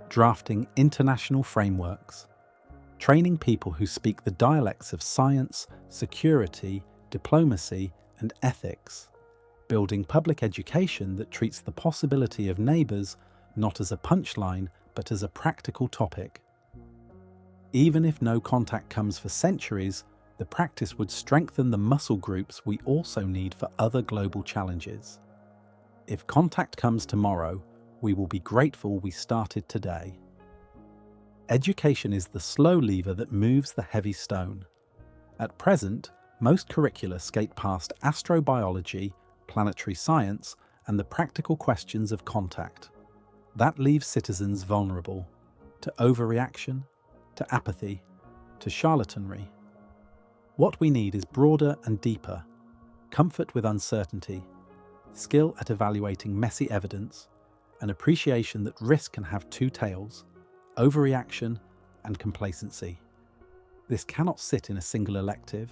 drafting international frameworks, training people who speak the dialects of science, security, diplomacy, and ethics, building public education that treats the possibility of neighbours not as a punchline but as a practical topic. Even if no contact comes for centuries, the practice would strengthen the muscle groups we also need for other global challenges. If contact comes tomorrow, we will be grateful we started today. Education is the slow lever that moves the heavy stone. At present, most curricula skate past astrobiology, planetary science, and the practical questions of contact. That leaves citizens vulnerable to overreaction, to apathy, to charlatanry. What we need is broader and deeper, comfort with uncertainty, skill at evaluating messy evidence, an appreciation that risk can have two tails, overreaction and complacency. This cannot sit in a single elective.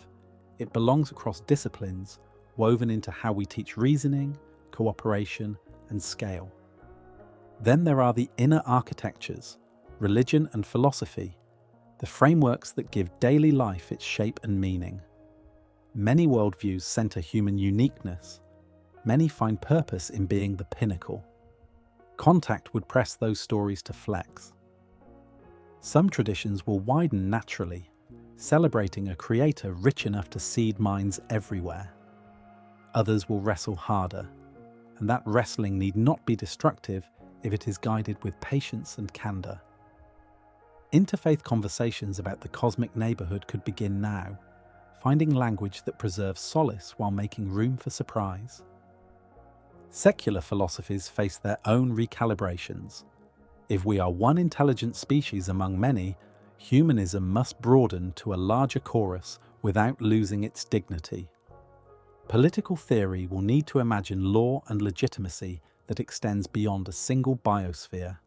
It belongs across disciplines, woven into how we teach reasoning, cooperation, and scale. Then there are the inner architectures, religion and philosophy, the frameworks that give daily life its shape and meaning. Many worldviews center human uniqueness. Many find purpose in being the pinnacle. Contact would press those stories to flex. Some traditions will widen naturally, celebrating a creator rich enough to seed minds everywhere. Others will wrestle harder, and that wrestling need not be destructive if it is guided with patience and candor. Interfaith conversations about the cosmic neighborhood could begin now, finding language that preserves solace while making room for surprise. Secular philosophies face their own recalibrations. If we are one intelligent species among many, humanism must broaden to a larger chorus without losing its dignity. Political theory will need to imagine law and legitimacy that extends beyond a single biosphere.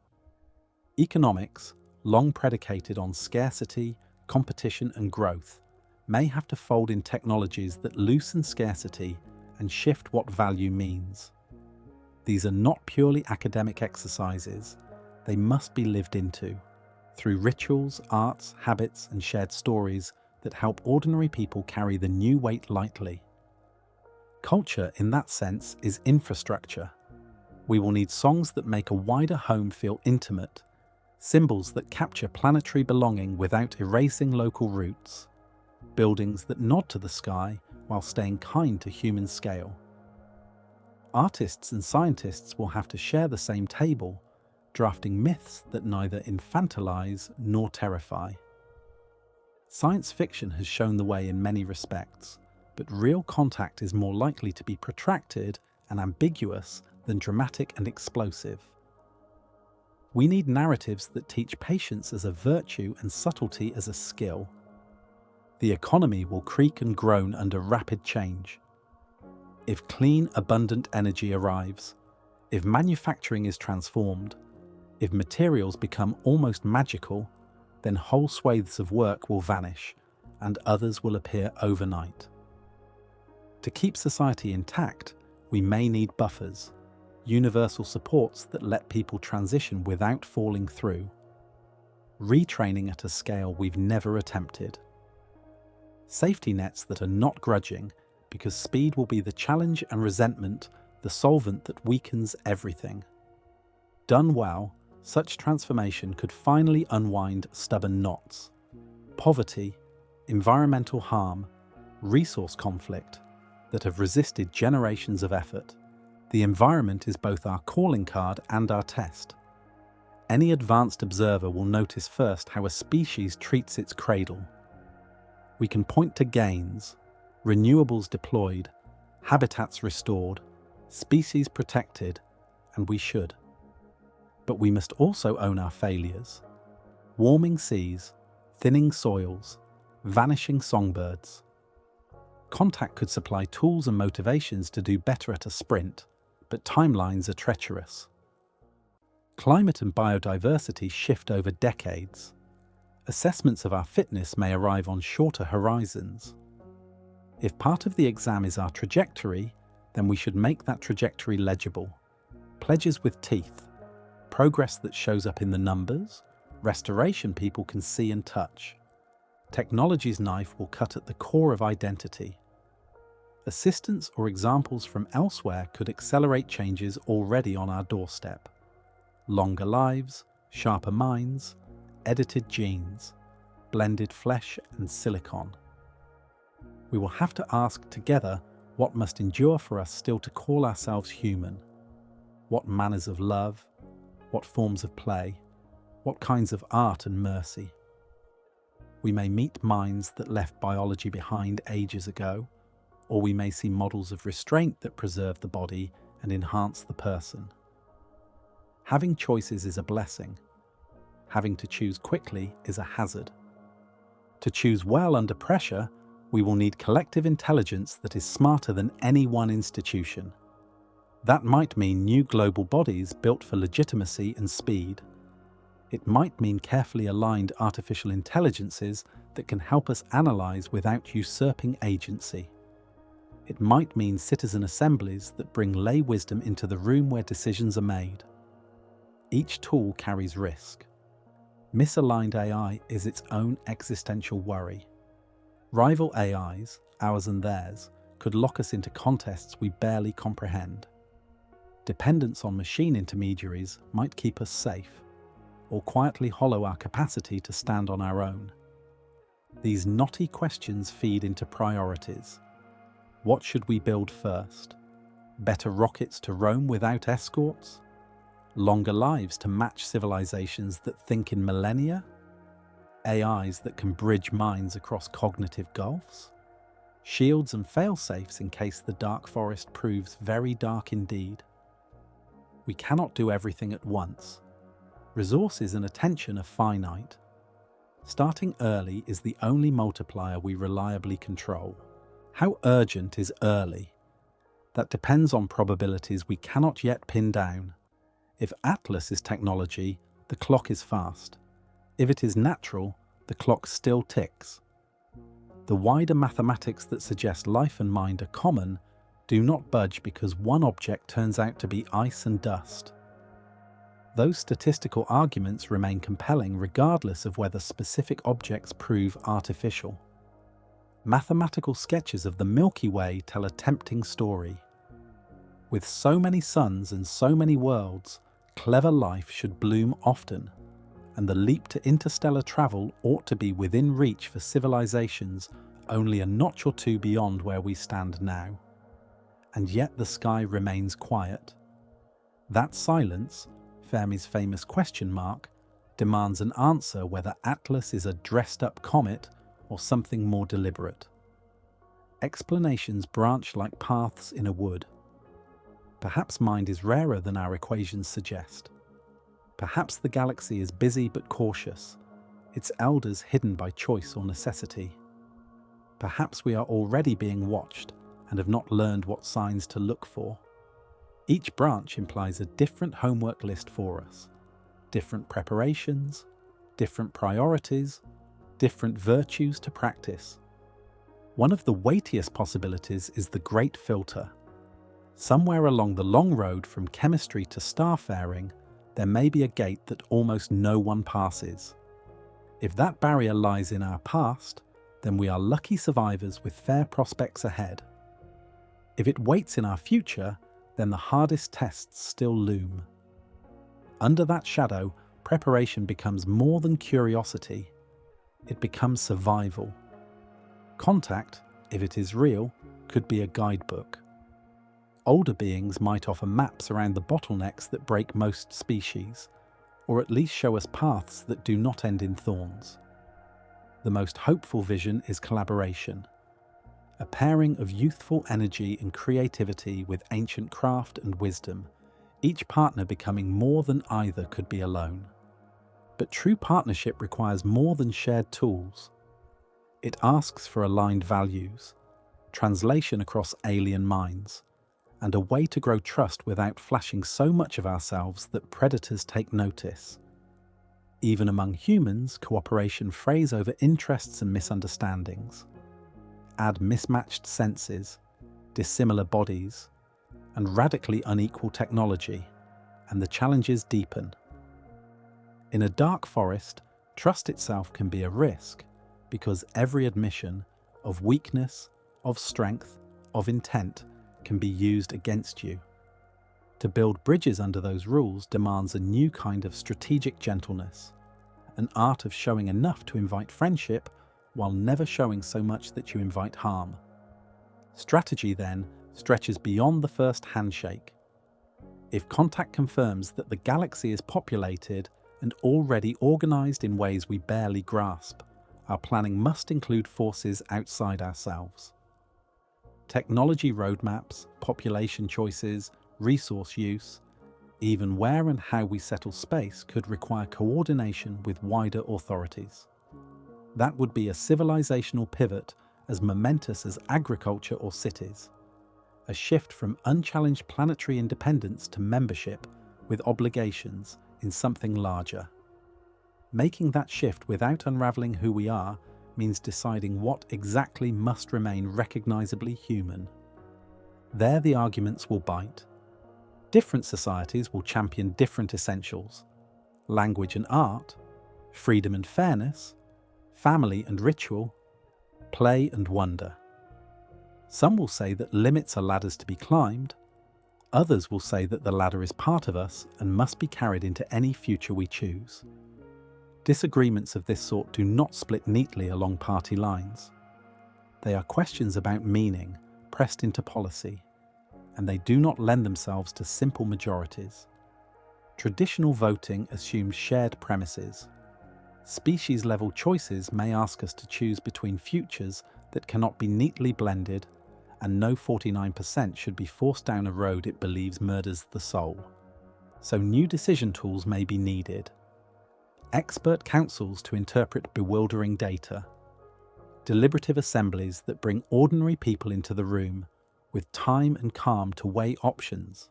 Economics, long predicated on scarcity, competition, and growth, may have to fold in technologies that loosen scarcity and shift what value means. These are not purely academic exercises. They must be lived into, through rituals, arts, habits, and shared stories that help ordinary people carry the new weight lightly. Culture, in that sense, is infrastructure. We will need songs that make a wider home feel intimate, symbols that capture planetary belonging without erasing local roots, buildings that nod to the sky while staying kind to human scale. Artists and scientists will have to share the same table, drafting myths that neither infantilize nor terrify. Science fiction has shown the way in many respects, but real contact is more likely to be protracted and ambiguous than dramatic and explosive. We need narratives that teach patience as a virtue and subtlety as a skill. The economy will creak and groan under rapid change. If clean, abundant energy arrives, if manufacturing is transformed, if materials become almost magical, then whole swathes of work will vanish and others will appear overnight. To keep society intact, we may need buffers, universal supports that let people transition without falling through. Retraining at a scale we've never attempted. Safety nets that are not grudging, because speed will be the challenge and resentment, the solvent that weakens everything. Done well, such transformation could finally unwind stubborn knots. Poverty, environmental harm, resource conflict that have resisted generations of effort. The environment is both our calling card and our test. Any advanced observer will notice first how a species treats its cradle. We can point to gains, renewables deployed, habitats restored, species protected, and we should. But we must also own our failures. Warming seas, thinning soils, vanishing songbirds. Contact could supply tools and motivations to do better at a sprint, but timelines are treacherous. Climate and biodiversity shift over decades. Assessments of our fitness may arrive on shorter horizons. If part of the exam is our trajectory, then we should make that trajectory legible. Pledges with teeth, progress that shows up in the numbers, restoration people can see and touch. Technology's knife will cut at the core of identity. Assistance or examples from elsewhere could accelerate changes already on our doorstep. Longer lives, sharper minds, edited genes, blended flesh and silicon. We will have to ask together what must endure for us still to call ourselves human. What manners of love, what forms of play, what kinds of art and mercy. We may meet minds that left biology behind ages ago, or we may see models of restraint that preserve the body and enhance the person. Having choices is a blessing. Having to choose quickly is a hazard. To choose well under pressure, we will need collective intelligence that is smarter than any one institution. That might mean new global bodies built for legitimacy and speed. It might mean carefully aligned artificial intelligences that can help us analyze without usurping agency. It might mean citizen assemblies that bring lay wisdom into the room where decisions are made. Each tool carries risk. Misaligned AI is its own existential worry. Rival AIs, ours and theirs, could lock us into contests we barely comprehend. Dependence on machine intermediaries might keep us safe, or quietly hollow our capacity to stand on our own. These knotty questions feed into priorities. What should we build first? Better rockets to roam without escorts? Longer lives to match civilizations that think in millennia? AIs that can bridge minds across cognitive gulfs? Shields and fail-safes in case the dark forest proves very dark indeed. We cannot do everything at once. Resources and attention are finite. Starting early is the only multiplier we reliably control. How urgent is early? That depends on probabilities we cannot yet pin down. If Atlas is technology, the clock is fast. If it is natural, the clock still ticks. The wider mathematics that suggest life and mind are common do not budge because one object turns out to be ice and dust. Those statistical arguments remain compelling regardless of whether specific objects prove artificial. Mathematical sketches of the Milky Way tell a tempting story. With so many suns and so many worlds, clever life should bloom often, and the leap to interstellar travel ought to be within reach for civilizations only a notch or two beyond where we stand now. And yet the sky remains quiet. That silence, Fermi's famous question mark, demands an answer whether Atlas is a dressed-up comet or something more deliberate. Explanations branch like paths in a wood. Perhaps mind is rarer than our equations suggest. Perhaps the galaxy is busy but cautious, its elders hidden by choice or necessity. Perhaps we are already being watched and have not learned what signs to look for. Each branch implies a different homework list for us, different preparations, different priorities, different virtues to practice. One of the weightiest possibilities is the Great Filter. Somewhere along the long road from chemistry to starfaring, there may be a gate that almost no one passes. If that barrier lies in our past, then we are lucky survivors with fair prospects ahead. If it waits in our future, then the hardest tests still loom. Under that shadow, preparation becomes more than curiosity. It becomes survival. Contact, if it is real, could be a guidebook. Older beings might offer maps around the bottlenecks that break most species, or at least show us paths that do not end in thorns. The most hopeful vision is collaboration, a pairing of youthful energy and creativity with ancient craft and wisdom, each partner becoming more than either could be alone. But true partnership requires more than shared tools. It asks for aligned values, translation across alien minds, and a way to grow trust without flashing so much of ourselves that predators take notice. Even among humans, cooperation frays over interests and misunderstandings. Add mismatched senses, dissimilar bodies, and radically unequal technology, and the challenges deepen. In a dark forest, trust itself can be a risk, because every admission of weakness, of strength, of intent can be used against you. To build bridges under those rules demands a new kind of strategic gentleness, an art of showing enough to invite friendship while never showing so much that you invite harm. Strategy, then, stretches beyond the first handshake. If contact confirms that the galaxy is populated and already organized in ways we barely grasp, our planning must include forces outside ourselves. Technology roadmaps, population choices, resource use, even where and how we settle space could require coordination with wider authorities. That would be a civilizational pivot as momentous as agriculture or cities. A shift from unchallenged planetary independence to membership with obligations in something larger. Making that shift without unraveling who we are means deciding what exactly must remain recognizably human. There the arguments will bite. Different societies will champion different essentials: language and art, freedom and fairness, family and ritual, play and wonder. Some will say that limits are ladders to be climbed. Others will say that the ladder is part of us and must be carried into any future we choose. Disagreements of this sort do not split neatly along party lines. They are questions about meaning pressed into policy, and they do not lend themselves to simple majorities. Traditional voting assumes shared premises. Species-level choices may ask us to choose between futures that cannot be neatly blended, and no 49% should be forced down a road it believes murders the soul. So new decision tools may be needed. Expert councils to interpret bewildering data. Deliberative assemblies that bring ordinary people into the room, with time and calm to weigh options.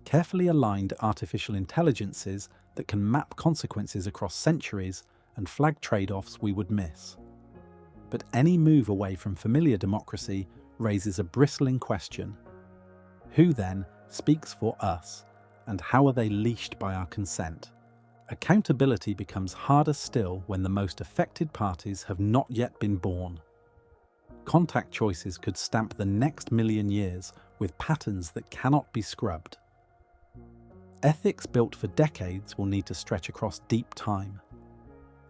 Carefully aligned artificial intelligences that can map consequences across centuries and flag trade-offs we would miss. But any move away from familiar democracy raises a bristling question. Who then speaks for us, and how are they leashed by our consent? Accountability becomes harder still when the most affected parties have not yet been born. Contact choices could stamp the next million years with patterns that cannot be scrubbed. Ethics built for decades will need to stretch across deep time.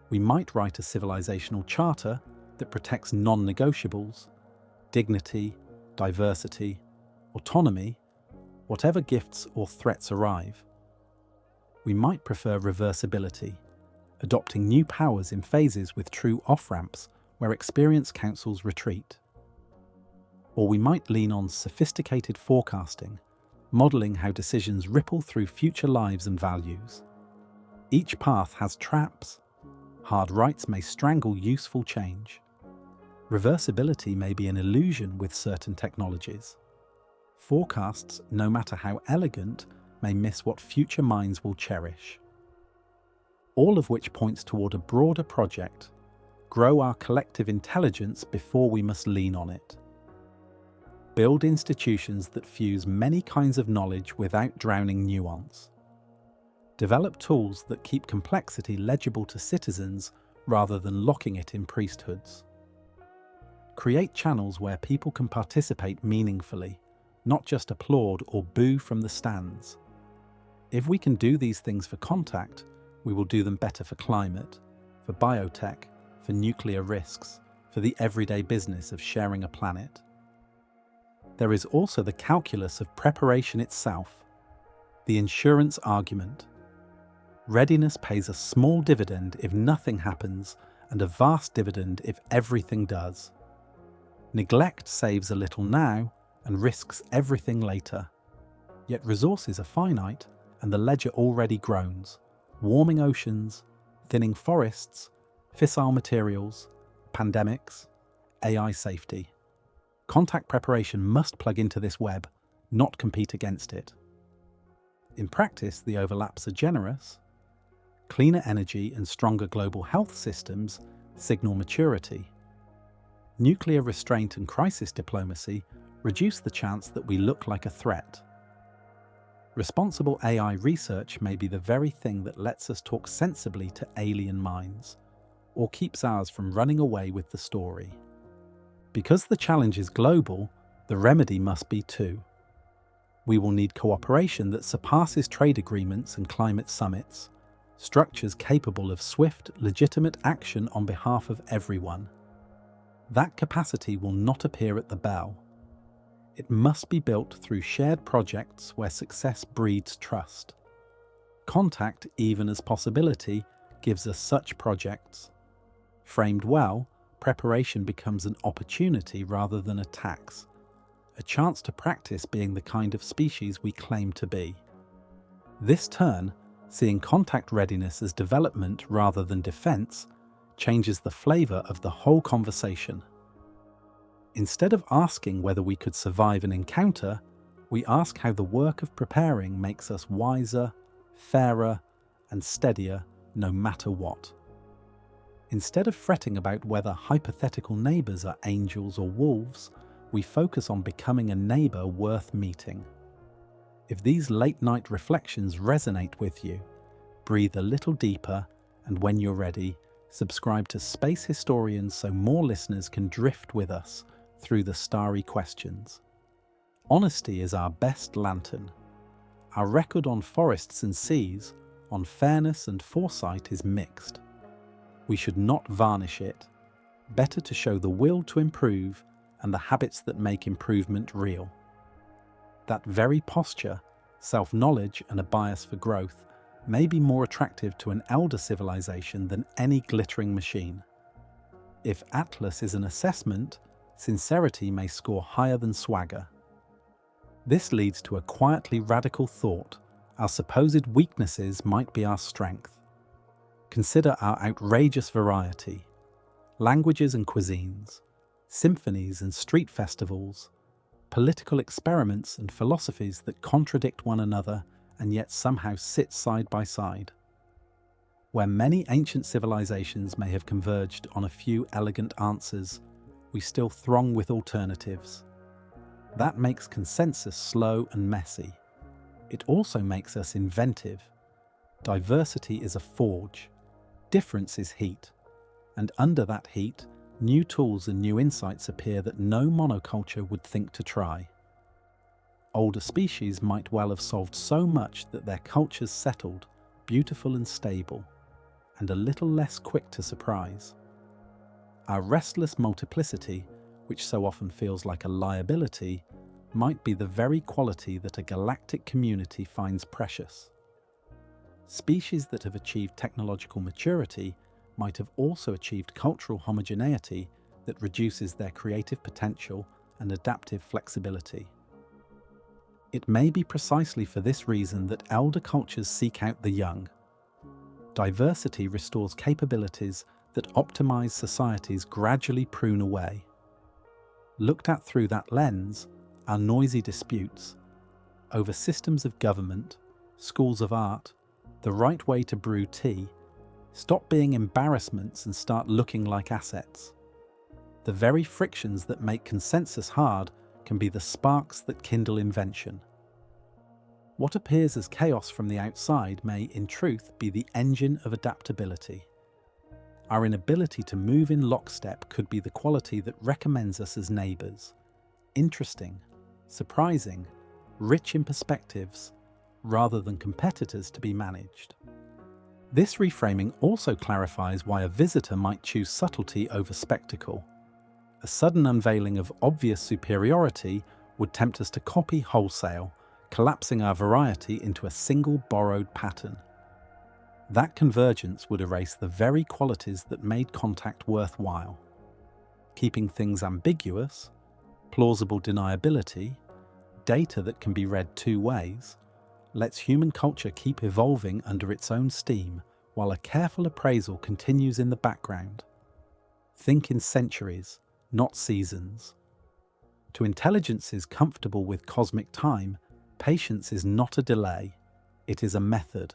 We might write a civilizational charter that protects non-negotiables, dignity, diversity, autonomy, whatever gifts or threats arrive. We might prefer reversibility, adopting new powers in phases with true off-ramps where experienced councils retreat. Or we might lean on sophisticated forecasting, modelling how decisions ripple through future lives and values. Each path has traps. Hard rights may strangle useful change. Reversibility may be an illusion with certain technologies. Forecasts, no matter how elegant, may miss what future minds will cherish. All of which points toward a broader project: grow our collective intelligence before we must lean on it. Build institutions that fuse many kinds of knowledge without drowning nuance. Develop tools that keep complexity legible to citizens rather than locking it in priesthoods. Create channels where people can participate meaningfully, not just applaud or boo from the stands. If we can do these things for contact, we will do them better for climate, for biotech, for nuclear risks, for the everyday business of sharing a planet. There is also the calculus of preparation itself, the insurance argument. Readiness pays a small dividend if nothing happens, and a vast dividend if everything does. Neglect saves a little now and risks everything later. Yet resources are finite, and the ledger already groans. Warming oceans, thinning forests, fissile materials, pandemics, AI safety. Contact preparation must plug into this web, not compete against it. In practice, the overlaps are generous. Cleaner energy and stronger global health systems signal maturity. Nuclear restraint and crisis diplomacy reduce the chance that we look like a threat. Responsible AI research may be the very thing that lets us talk sensibly to alien minds, or keeps ours from running away with the story. Because the challenge is global, the remedy must be too. We will need cooperation that surpasses trade agreements and climate summits, structures capable of swift, legitimate action on behalf of everyone. That capacity will not appear at the bell. It must be built through shared projects where success breeds trust. Contact, even as possibility, gives us such projects. Framed well, preparation becomes an opportunity rather than a tax, a chance to practice being the kind of species we claim to be. This turn, seeing contact readiness as development rather than defense, changes the flavor of the whole conversation. Instead of asking whether we could survive an encounter, we ask how the work of preparing makes us wiser, fairer, and steadier no matter what. Instead of fretting about whether hypothetical neighbors are angels or wolves, we focus on becoming a neighbor worth meeting. If these late-night reflections resonate with you, breathe a little deeper, and when you're ready, subscribe to Space Historians so more listeners can drift with us through the starry questions. Honesty is our best lantern. Our record on forests and seas, on fairness and foresight is mixed. We should not varnish it. Better to show the will to improve and the habits that make improvement real. That very posture, self-knowledge and a bias for growth may be more attractive to an elder civilization than any glittering machine. If Atlas is an assessment, sincerity may score higher than swagger. This leads to a quietly radical thought: our supposed weaknesses might be our strength. Consider our outrageous variety: languages and cuisines, symphonies and street festivals, political experiments and philosophies that contradict one another and yet somehow sit side by side. Where many ancient civilizations may have converged on a few elegant answers, we still throng with alternatives. That makes consensus slow and messy. It also makes us inventive. Diversity is a forge. Difference is heat. And under that heat, new tools and new insights appear that no monoculture would think to try. Older species might well have solved so much that their cultures settled, beautiful and stable, and a little less quick to surprise. Our restless multiplicity, which so often feels like a liability, might be the very quality that a galactic community finds precious. Species that have achieved technological maturity might have also achieved cultural homogeneity that reduces their creative potential and adaptive flexibility. It may be precisely for this reason that elder cultures seek out the young. Diversity restores capabilities that optimize societies gradually prune away. Looked at through that lens, our noisy disputes over systems of government, schools of art, the right way to brew tea, stop being embarrassments and start looking like assets. The very frictions that make consensus hard can be the sparks that kindle invention. What appears as chaos from the outside may, in truth, be the engine of adaptability. Our inability to move in lockstep could be the quality that recommends us as neighbours. Interesting, surprising, rich in perspectives, rather than competitors to be managed. This reframing also clarifies why a visitor might choose subtlety over spectacle. A sudden unveiling of obvious superiority would tempt us to copy wholesale, collapsing our variety into a single borrowed pattern. That convergence would erase the very qualities that made contact worthwhile. Keeping things ambiguous, plausible deniability, data that can be read two ways, lets human culture keep evolving under its own steam while a careful appraisal continues in the background. Think in centuries, not seasons. To intelligences comfortable with cosmic time, patience is not a delay, it is a method.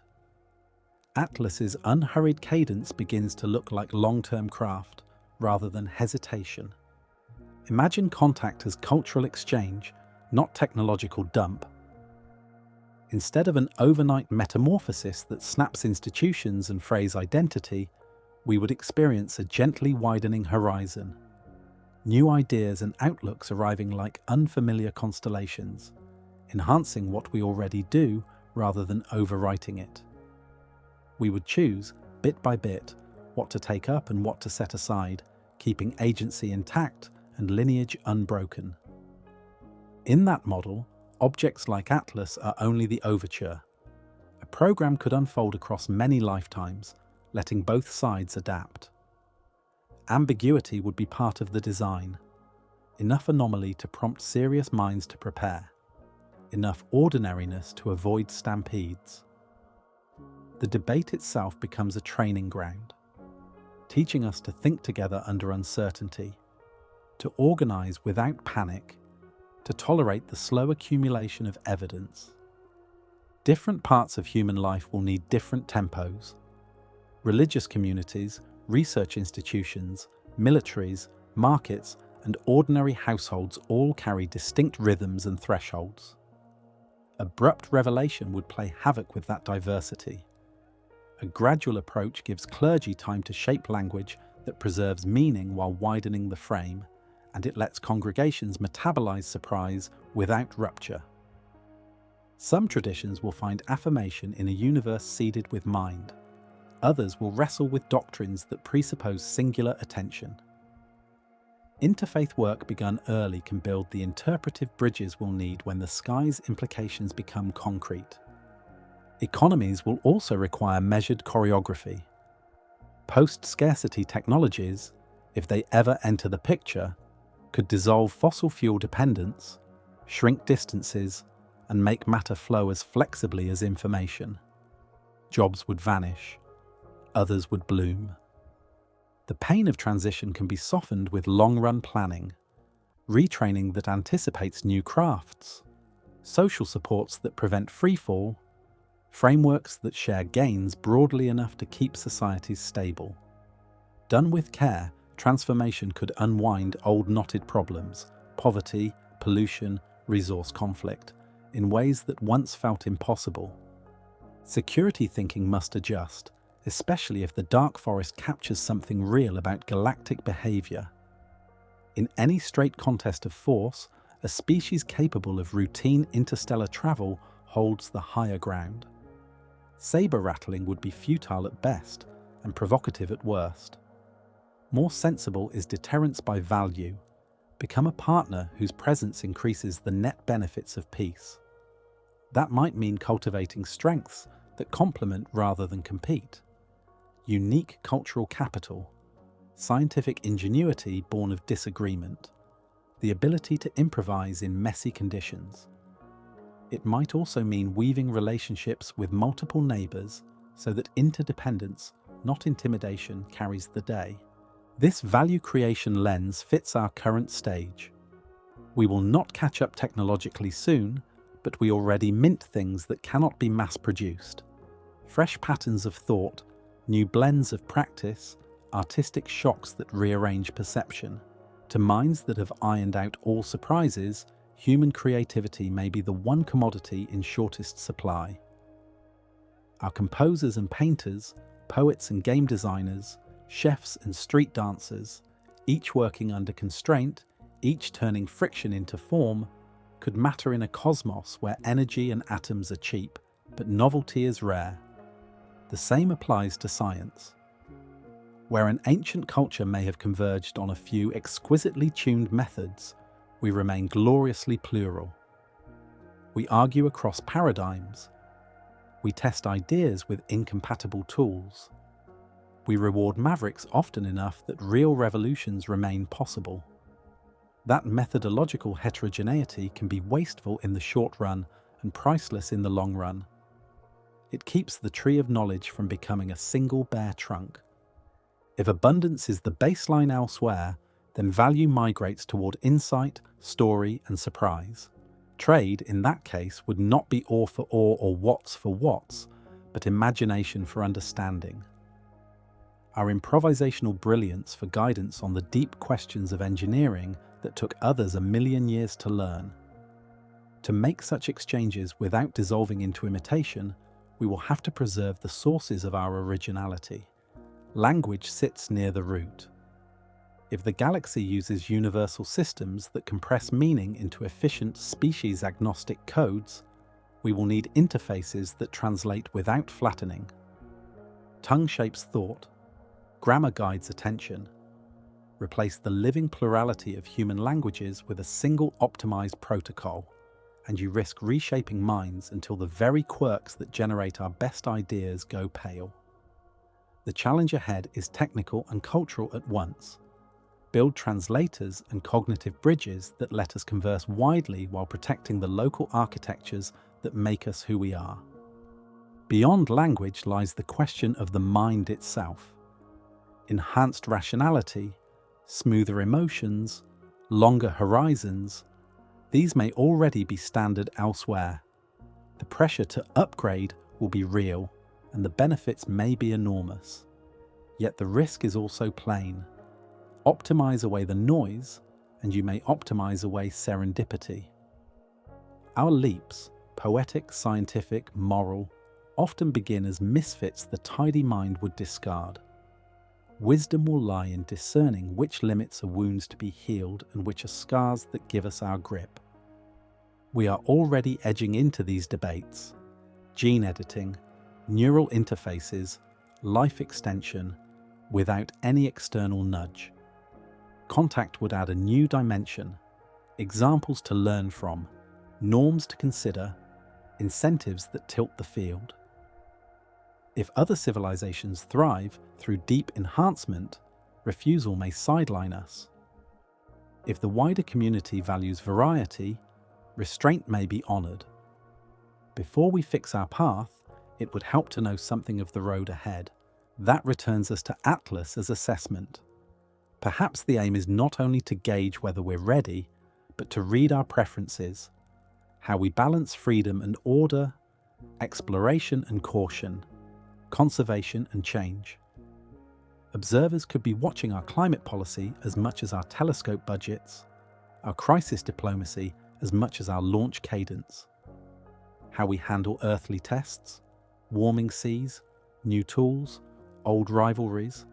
Atlas's unhurried cadence begins to look like long-term craft rather than hesitation. Imagine contact as cultural exchange, not technological dump. Instead of an overnight metamorphosis that snaps institutions and frays identity, we would experience a gently widening horizon. New ideas and outlooks arriving like unfamiliar constellations, enhancing what we already do rather than overwriting it. We would choose, bit by bit, what to take up and what to set aside, keeping agency intact and lineage unbroken. In that model, objects like Atlas are only the overture. A program could unfold across many lifetimes, letting both sides adapt. Ambiguity would be part of the design. Enough anomaly to prompt serious minds to prepare. Enough ordinariness to avoid stampedes. The debate itself becomes a training ground, teaching us to think together under uncertainty, to organize without panic, to tolerate the slow accumulation of evidence. Different parts of human life will need different tempos. Religious communities, research institutions, militaries, markets, and ordinary households all carry distinct rhythms and thresholds. Abrupt revelation would play havoc with that diversity. A gradual approach gives clergy time to shape language that preserves meaning while widening the frame, and it lets congregations metabolize surprise without rupture. Some traditions will find affirmation in a universe seeded with mind. Others will wrestle with doctrines that presuppose singular attention. Interfaith work begun early can build the interpretive bridges we'll need when the sky's implications become concrete. Economies will also require measured choreography. Post-scarcity technologies, if they ever enter the picture, could dissolve fossil fuel dependence, shrink distances, and make matter flow as flexibly as information. Jobs would vanish. Others would bloom. The pain of transition can be softened with long-run planning, retraining that anticipates new crafts, social supports that prevent freefall, frameworks that share gains broadly enough to keep societies stable. Done with care, transformation could unwind old knotted problems, poverty, pollution, resource conflict, in ways that once felt impossible. Security thinking must adjust, especially if the dark forest captures something real about galactic behavior. In any straight contest of force, a species capable of routine interstellar travel holds the higher ground. Saber rattling would be futile at best and provocative at worst. More sensible is deterrence by value. Become a partner whose presence increases the net benefits of peace. That might mean cultivating strengths that complement rather than compete. Unique cultural capital, scientific ingenuity born of disagreement, the ability to improvise in messy conditions. It might also mean weaving relationships with multiple neighbors so that interdependence, not intimidation, carries the day. This value creation lens fits our current stage. We will not catch up technologically soon, but we already mint things that cannot be mass-produced. Fresh patterns of thought, new blends of practice, artistic shocks that rearrange perception. To minds that have ironed out all surprises, human creativity may be the one commodity in shortest supply. Our composers and painters, poets and game designers, chefs and street dancers, each working under constraint, each turning friction into form, could matter in a cosmos where energy and atoms are cheap, but novelty is rare. The same applies to science. Where an ancient culture may have converged on a few exquisitely tuned methods, we remain gloriously plural. We argue across paradigms. We test ideas with incompatible tools. We reward mavericks often enough that real revolutions remain possible. That methodological heterogeneity can be wasteful in the short run and priceless in the long run. It keeps the tree of knowledge from becoming a single bare trunk. If abundance is the baseline elsewhere, then value migrates toward insight, story, and surprise. Trade, in that case, would not be ore for ore or watts for watts, but imagination for understanding. Our improvisational brilliance for guidance on the deep questions of engineering that took others a million years to learn. To make such exchanges without dissolving into imitation, we will have to preserve the sources of our originality. Language sits near the root. If the galaxy uses universal systems that compress meaning into efficient species-agnostic codes, we will need interfaces that translate without flattening. Tongue shapes thought. Grammar guides attention. Replace the living plurality of human languages with a single optimized protocol, and you risk reshaping minds until the very quirks that generate our best ideas go pale. The challenge ahead is technical and cultural at once. Build translators and cognitive bridges that let us converse widely while protecting the local architectures that make us who we are. Beyond language lies the question of the mind itself. Enhanced rationality, smoother emotions, longer horizons, these may already be standard elsewhere. The pressure to upgrade will be real, and the benefits may be enormous. Yet the risk is also plain. Optimize away the noise, and you may optimize away serendipity. Our leaps, poetic, scientific, moral, often begin as misfits the tidy mind would discard. Wisdom will lie in discerning which limits are wounds to be healed and which are scars that give us our grip. We are already edging into these debates. Gene editing, neural interfaces, life extension, without any external nudge. Contact would add a new dimension, examples to learn from, norms to consider, incentives that tilt the field. If other civilizations thrive through deep enhancement, refusal may sideline us. If the wider community values variety, restraint may be honored. Before we fix our path, it would help to know something of the road ahead. That returns us to Atlas as assessment. Perhaps the aim is not only to gauge whether we're ready, but to read our preferences, how we balance freedom and order, exploration and caution, conservation and change. Observers could be watching our climate policy as much as our telescope budgets, our crisis diplomacy as much as our launch cadence, how we handle earthly tests, warming seas, new tools, old rivalries,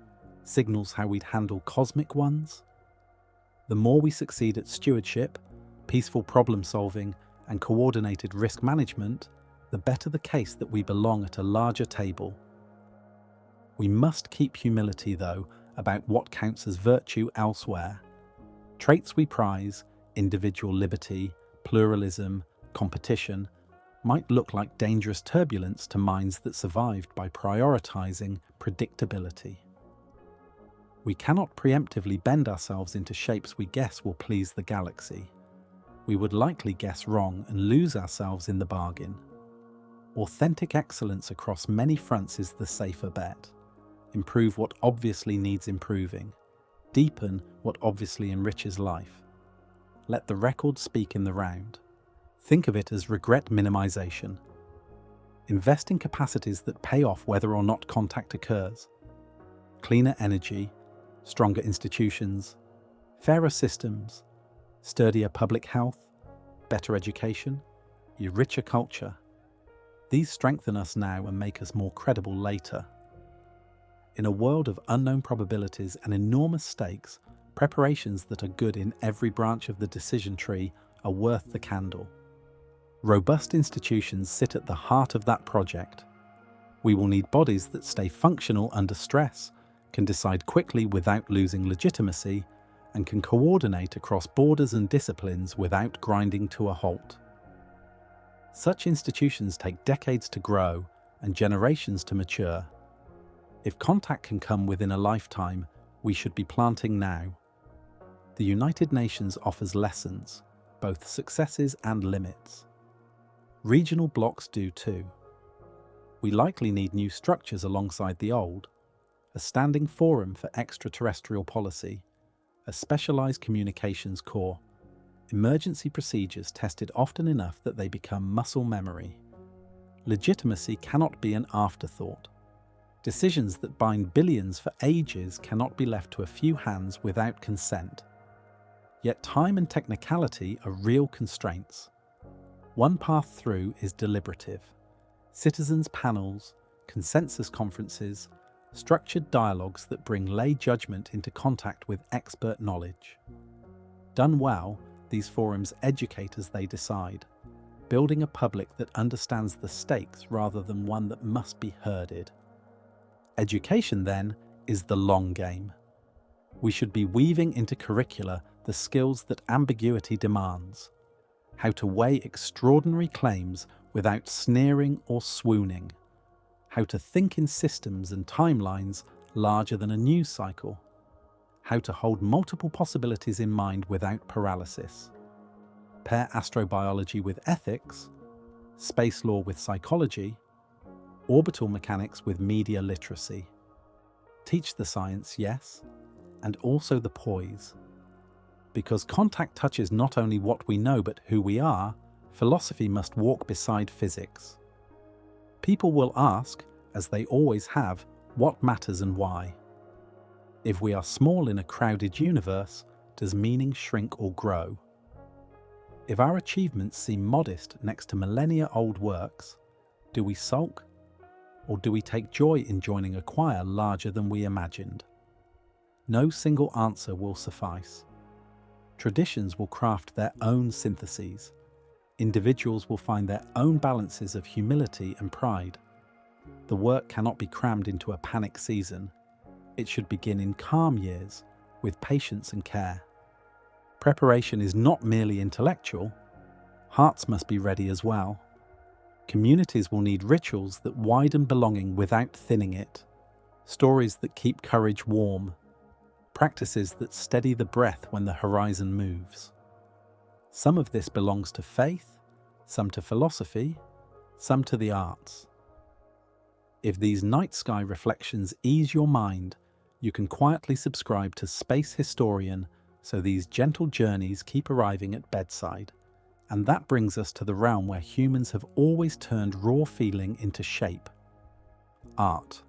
signals how we'd handle cosmic ones. The more we succeed at stewardship, peaceful problem solving, and coordinated risk management, the better the case that we belong at a larger table. We must keep humility, though, about what counts as virtue elsewhere. Traits we prize, individual liberty, pluralism, competition, might look like dangerous turbulence to minds that survived by prioritizing predictability. We cannot preemptively bend ourselves into shapes we guess will please the galaxy. We would likely guess wrong and lose ourselves in the bargain. Authentic excellence across many fronts is the safer bet. Improve what obviously needs improving. Deepen what obviously enriches life. Let the record speak in the round. Think of it as regret minimization. Invest in capacities that pay off whether or not contact occurs. Cleaner energy, stronger institutions, fairer systems, sturdier public health, better education, a richer culture. These strengthen us now and make us more credible later. In a world of unknown probabilities and enormous stakes, preparations that are good in every branch of the decision tree are worth the candle. Robust institutions sit at the heart of that project. We will need bodies that stay functional under stress, can decide quickly without losing legitimacy, and can coordinate across borders and disciplines without grinding to a halt. Such institutions take decades to grow and generations to mature. If contact can come within a lifetime, we should be planting now. The United Nations offers lessons, both successes and limits. Regional blocks do too. We likely need new structures alongside the old, a standing forum for extraterrestrial policy, a specialized communications core. Emergency procedures tested often enough that they become muscle memory. Legitimacy cannot be an afterthought. Decisions that bind billions for ages cannot be left to a few hands without consent. Yet time and technicality are real constraints. One path through is deliberative. Citizens' panels, consensus conferences, structured dialogues that bring lay judgment into contact with expert knowledge. Done well, these forums educate as they decide, building a public that understands the stakes rather than one that must be herded. Education, then, is the long game. We should be weaving into curricula the skills that ambiguity demands, how to weigh extraordinary claims without sneering or swooning, how to think in systems and timelines larger than a news cycle, how to hold multiple possibilities in mind without paralysis. Pair astrobiology with ethics, space law with psychology, orbital mechanics with media literacy. Teach the science, yes, and also the poise. Because contact touches not only what we know but who we are, philosophy must walk beside physics. People will ask, as they always have, what matters and why. If we are small in a crowded universe, does meaning shrink or grow? If our achievements seem modest next to millennia-old works, do we sulk? Or do we take joy in joining a choir larger than we imagined? No single answer will suffice. Traditions will craft their own syntheses. Individuals will find their own balances of humility and pride. The work cannot be crammed into a panic season. It should begin in calm years, with patience and care. Preparation is not merely intellectual. Hearts must be ready as well. Communities will need rituals that widen belonging without thinning it, stories that keep courage warm, practices that steady the breath when the horizon moves. Some of this belongs to faith, some to philosophy, some to the arts. If these night sky reflections ease your mind, you can quietly subscribe to Space Historian so these gentle journeys keep arriving at bedside. And that brings us to the realm where humans have always turned raw feeling into shape. Art.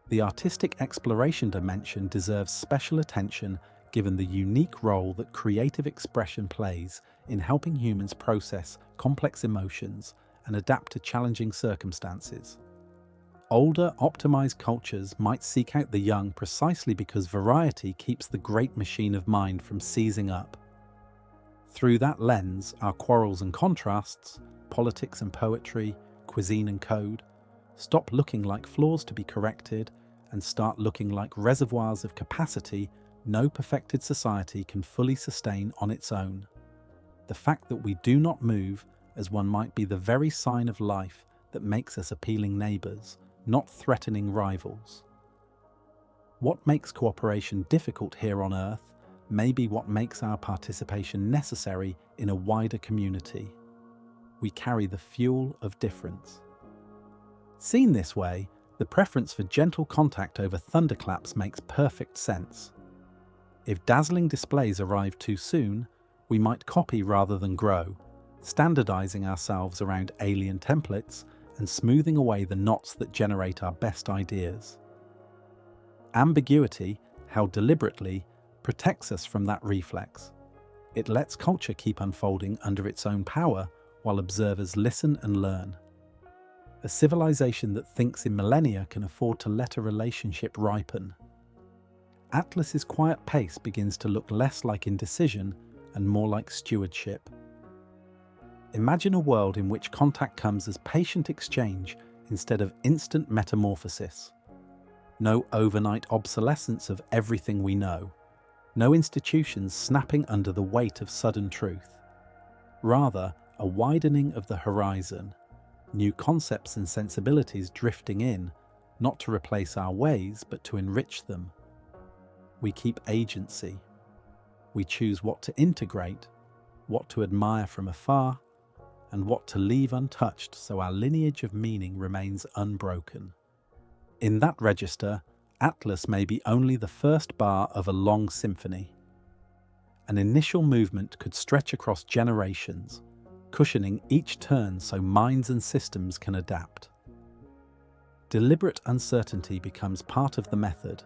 The artistic exploration dimension deserves special attention given the unique role that creative expression plays in helping humans process complex emotions and adapt to challenging circumstances. Older, optimized cultures might seek out the young precisely because variety keeps the great machine of mind from seizing up. Through that lens, our quarrels and contrasts, politics and poetry, cuisine and code, stop looking like flaws to be corrected and start looking like reservoirs of capacity no perfected society can fully sustain on its own. The fact that we do not move as one might be the very sign of life that makes us appealing neighbours, not threatening rivals. What makes cooperation difficult here on Earth may be what makes our participation necessary in a wider community. We carry the fuel of difference. Seen this way, the preference for gentle contact over thunderclaps makes perfect sense. If dazzling displays arrive too soon, we might copy rather than grow, standardizing ourselves around alien templates and smoothing away the knots that generate our best ideas. Ambiguity, held deliberately, protects us from that reflex. It lets culture keep unfolding under its own power while observers listen and learn. A civilization that thinks in millennia can afford to let a relationship ripen. Atlas's quiet pace begins to look less like indecision and more like stewardship. Imagine a world in which contact comes as patient exchange instead of instant metamorphosis. No overnight obsolescence of everything we know. No institutions snapping under the weight of sudden truth. Rather, a widening of the horizon, new concepts and sensibilities drifting in, not to replace our ways, but to enrich them. We keep agency. We choose what to integrate, what to admire from afar, and what to leave untouched so our lineage of meaning remains unbroken. In that register, Atlas may be only the first bar of a long symphony. An initial movement could stretch across generations, cushioning each turn so minds and systems can adapt. Deliberate uncertainty becomes part of the method,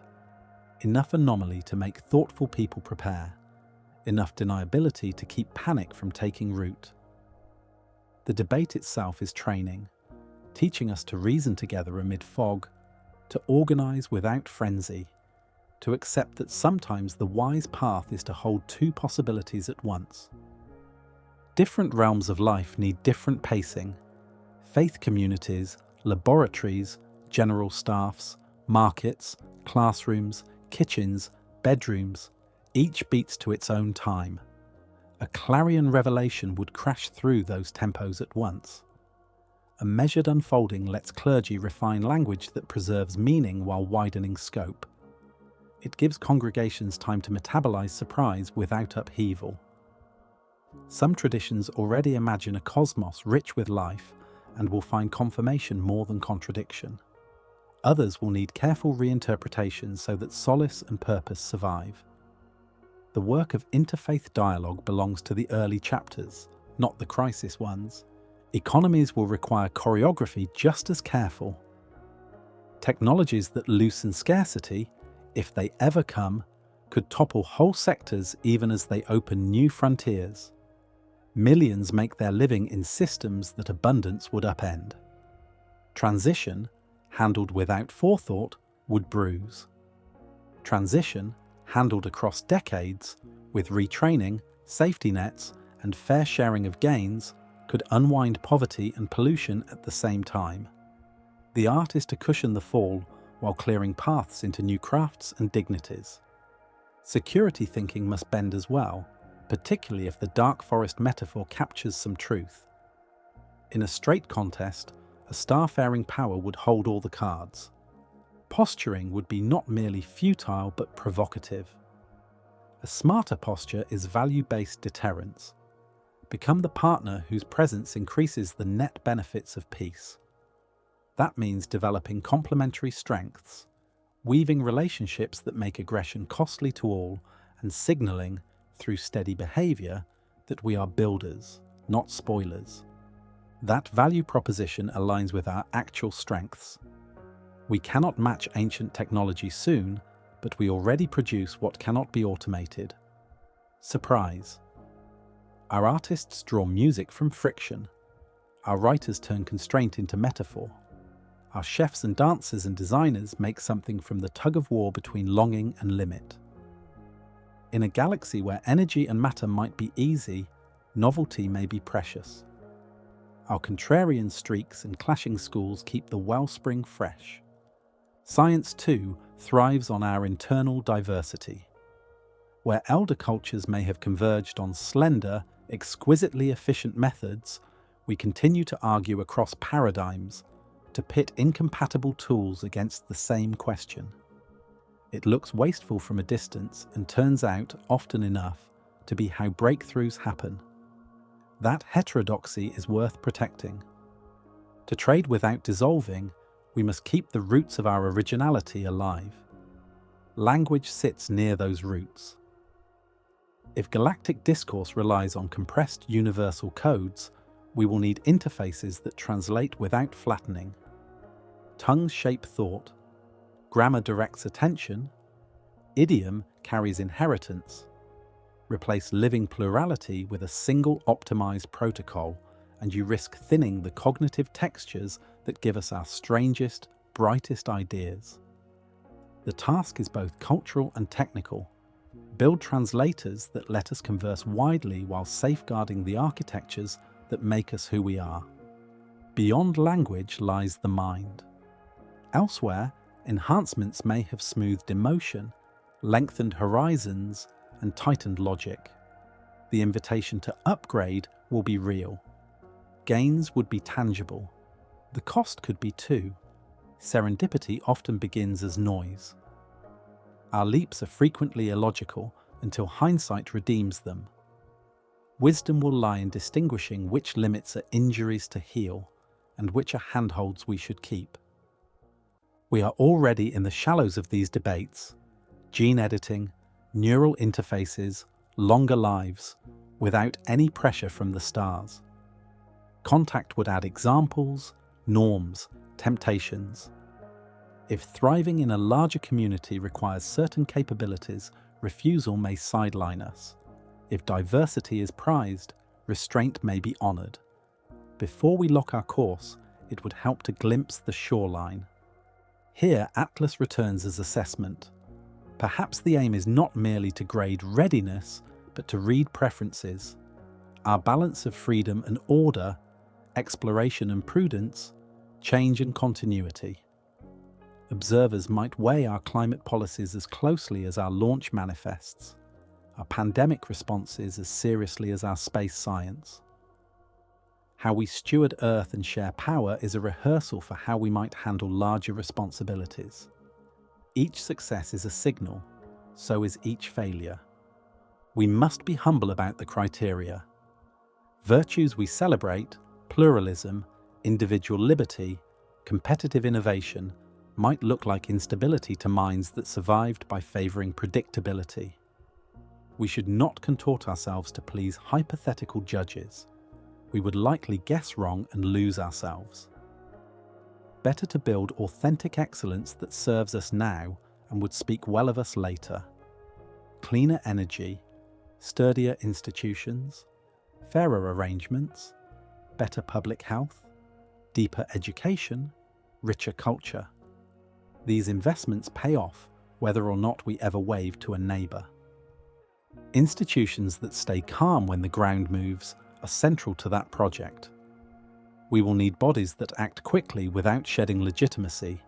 enough anomaly to make thoughtful people prepare, enough deniability to keep panic from taking root. The debate itself is training, teaching us to reason together amid fog, to organize without frenzy, to accept that sometimes the wise path is to hold two possibilities at once. Different realms of life need different pacing. Faith communities, laboratories, general staffs, markets, classrooms, kitchens, bedrooms, each beats to its own time. A clarion revelation would crash through those tempos at once. A measured unfolding lets clergy refine language that preserves meaning while widening scope. It gives congregations time to metabolize surprise without upheaval. Some traditions already imagine a cosmos rich with life and will find confirmation more than contradiction. Others will need careful reinterpretation so that solace and purpose survive. The work of interfaith dialogue belongs to the early chapters, not the crisis ones. Economies will require choreography just as careful. Technologies that loosen scarcity, if they ever come, could topple whole sectors even as they open new frontiers. Millions make their living in systems that abundance would upend. Transition, handled without forethought, would bruise. Transition, handled across decades, with retraining, safety nets, and fair sharing of gains, could unwind poverty and pollution at the same time. The art is to cushion the fall while clearing paths into new crafts and dignities. Security thinking must bend as well, particularly if the dark forest metaphor captures some truth. In a straight contest, a starfaring power would hold all the cards. Posturing would be not merely futile but provocative. A smarter posture is value-based deterrence. Become the partner whose presence increases the net benefits of peace. That means developing complementary strengths, weaving relationships that make aggression costly to all, and signaling, through steady behavior, that we are builders, not spoilers. That value proposition aligns with our actual strengths. We cannot match ancient technology soon, but we already produce what cannot be automated. Surprise. Our artists draw music from friction. Our writers turn constraint into metaphor. Our chefs and dancers and designers make something from the tug-of-war between longing and limit. In a galaxy where energy and matter might be easy, novelty may be precious. Our contrarian streaks and clashing schools keep the wellspring fresh. Science, too, thrives on our internal diversity. Where elder cultures may have converged on slender, exquisitely efficient methods, we continue to argue across paradigms, to pit incompatible tools against the same question. It looks wasteful from a distance and turns out, often enough, to be how breakthroughs happen. That heterodoxy is worth protecting. To trade without dissolving, we must keep the roots of our originality alive. Language sits near those roots. If galactic discourse relies on compressed universal codes, we will need interfaces that translate without flattening. Tongues shape thought. Grammar directs attention. Idiom carries inheritance. Replace living plurality with a single optimized protocol, and you risk thinning the cognitive textures that give us our strangest, brightest ideas. The task is both cultural and technical. Build translators that let us converse widely while safeguarding the architectures that make us who we are. Beyond language lies the mind. Elsewhere, enhancements may have smoothed emotion, lengthened horizons, and tightened logic. The invitation to upgrade will be real. Gains would be tangible. The cost could be too. Serendipity often begins as noise. Our leaps are frequently illogical until hindsight redeems them. Wisdom will lie in distinguishing which limits are injuries to heal and which are handholds we should keep. We are already in the shallows of these debates: gene editing, neural interfaces, longer lives, without any pressure from the stars. Contact would add examples, norms, temptations. If thriving in a larger community requires certain capabilities, refusal may sideline us. If diversity is prized, restraint may be honored. Before we lock our course, it would help to glimpse the shoreline. Here, Atlas returns as assessment. Perhaps the aim is not merely to grade readiness, but to read preferences. Our balance of freedom and order, exploration and prudence, change and continuity. Observers might weigh our climate policies as closely as our launch manifests, our pandemic responses as seriously as our space science. How we steward Earth and share power is a rehearsal for how we might handle larger responsibilities. Each success is a signal, so is each failure. We must be humble about the criteria. Virtues we celebrate, pluralism, individual liberty, competitive innovation, might look like instability to minds that survived by favoring predictability. We should not contort ourselves to please hypothetical judges. We would likely guess wrong and lose ourselves. Better to build authentic excellence that serves us now and would speak well of us later. Cleaner energy, sturdier institutions, fairer arrangements, better public health, deeper education, richer culture. These investments pay off whether or not we ever wave to a neighbour. Institutions that stay calm when the ground moves are central to that project. We will need bodies that act quickly without shedding legitimacy,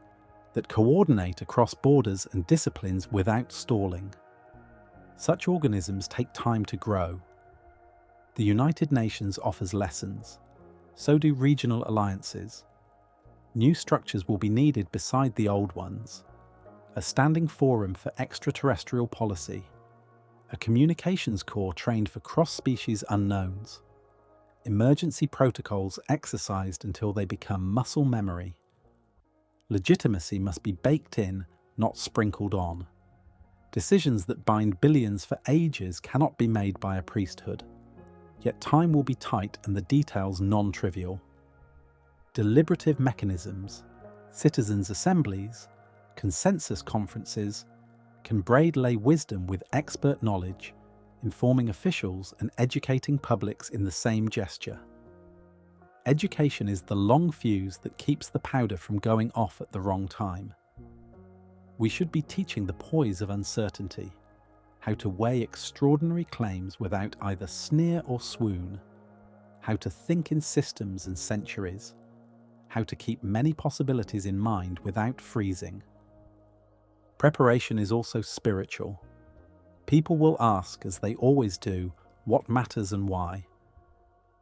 that coordinate across borders and disciplines without stalling. Such organisms take time to grow. The United Nations offers lessons. So do regional alliances. New structures will be needed beside the old ones. A standing forum for extraterrestrial policy. A communications corps trained for cross-species unknowns. Emergency protocols exercised until they become muscle memory. Legitimacy must be baked in, not sprinkled on. Decisions that bind billions for ages cannot be made by a priesthood. Yet time will be tight and the details non-trivial. Deliberative mechanisms, citizens' assemblies, consensus conferences, can braid lay wisdom with expert knowledge, informing officials and educating publics in the same gesture. Education is the long fuse that keeps the powder from going off at the wrong time. We should be teaching the poise of uncertainty, how to weigh extraordinary claims without either sneer or swoon, how to think in systems and centuries, how to keep many possibilities in mind without freezing. Preparation is also spiritual. People will ask, as they always do, what matters and why.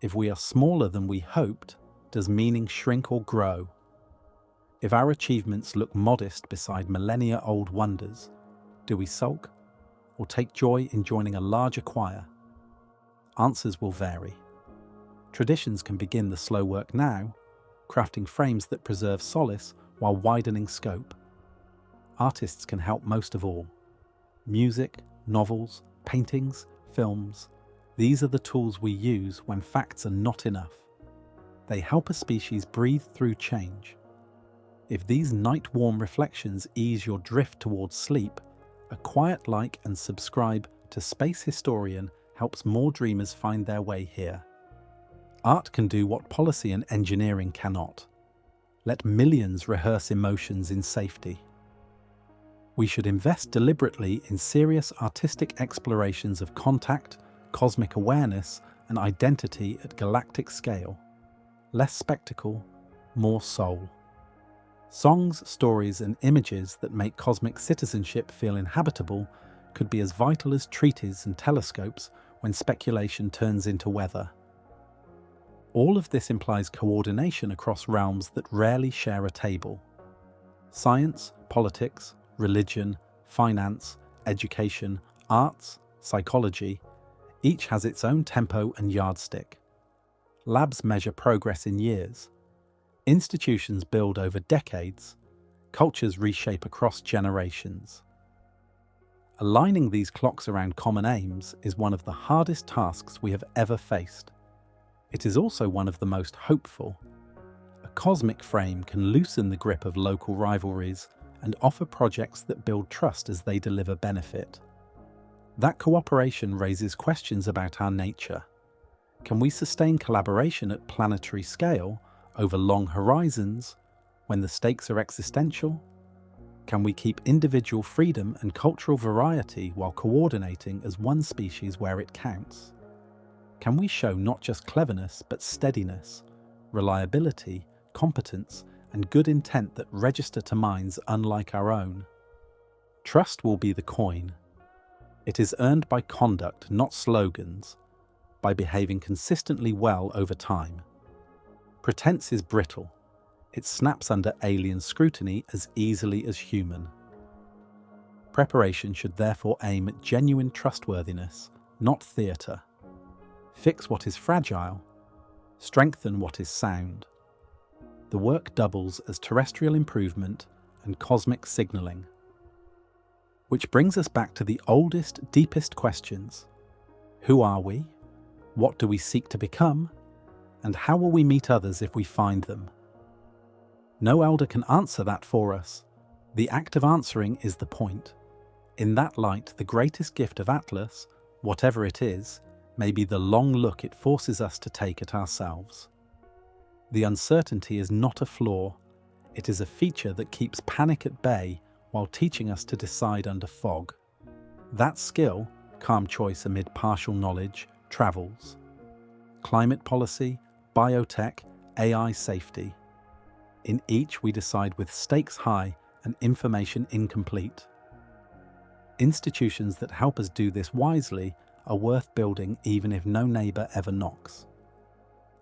If we are smaller than we hoped, does meaning shrink or grow? If our achievements look modest beside millennia-old wonders, do we sulk or take joy in joining a larger choir? Answers will vary. Traditions can begin the slow work now, crafting frames that preserve solace while widening scope. Artists can help most of all. Music, novels, paintings, films. These are the tools we use when facts are not enough. They help a species breathe through change. If these night-warm reflections ease your drift towards sleep, a quiet like and subscribe to Space Historian helps more dreamers find their way here. Art can do what policy and engineering cannot. Let millions rehearse emotions in safety. We should invest deliberately in serious artistic explorations of contact, cosmic awareness, and identity at galactic scale. Less spectacle, more soul. Songs, stories, and images that make cosmic citizenship feel inhabitable could be as vital as treaties and telescopes when speculation turns into weather. All of this implies coordination across realms that rarely share a table. Science, politics, religion, finance, education, arts, psychology, each has its own tempo and yardstick. Labs measure progress in years. Institutions build over decades. Cultures reshape across generations. Aligning these clocks around common aims is one of the hardest tasks we have ever faced. It is also one of the most hopeful. A cosmic frame can loosen the grip of local rivalries and offer projects that build trust as they deliver benefit. That cooperation raises questions about our nature. Can we sustain collaboration at planetary scale over long horizons when the stakes are existential? Can we keep individual freedom and cultural variety while coordinating as one species where it counts? Can we show not just cleverness but steadiness, reliability, competence, and good intent that register to minds unlike our own? Trust will be the coin. It is earned by conduct, not slogans, by behaving consistently well over time. Pretense is brittle. It snaps under alien scrutiny as easily as human. Preparation should therefore aim at genuine trustworthiness, not theatre. Fix what is fragile, strengthen what is sound. The work doubles as terrestrial improvement and cosmic signalling. Which brings us back to the oldest, deepest questions. Who are we? What do we seek to become? And how will we meet others if we find them? No elder can answer that for us. The act of answering is the point. In that light, the greatest gift of Atlas, whatever it is, may be the long look it forces us to take at ourselves. The uncertainty is not a flaw. It is a feature that keeps panic at bay while teaching us to decide under fog. That skill, calm choice amid partial knowledge, travels. Climate policy, biotech, AI safety. In each we decide with stakes high and information incomplete. Institutions that help us do this wisely are worth building even if no neighbour ever knocks.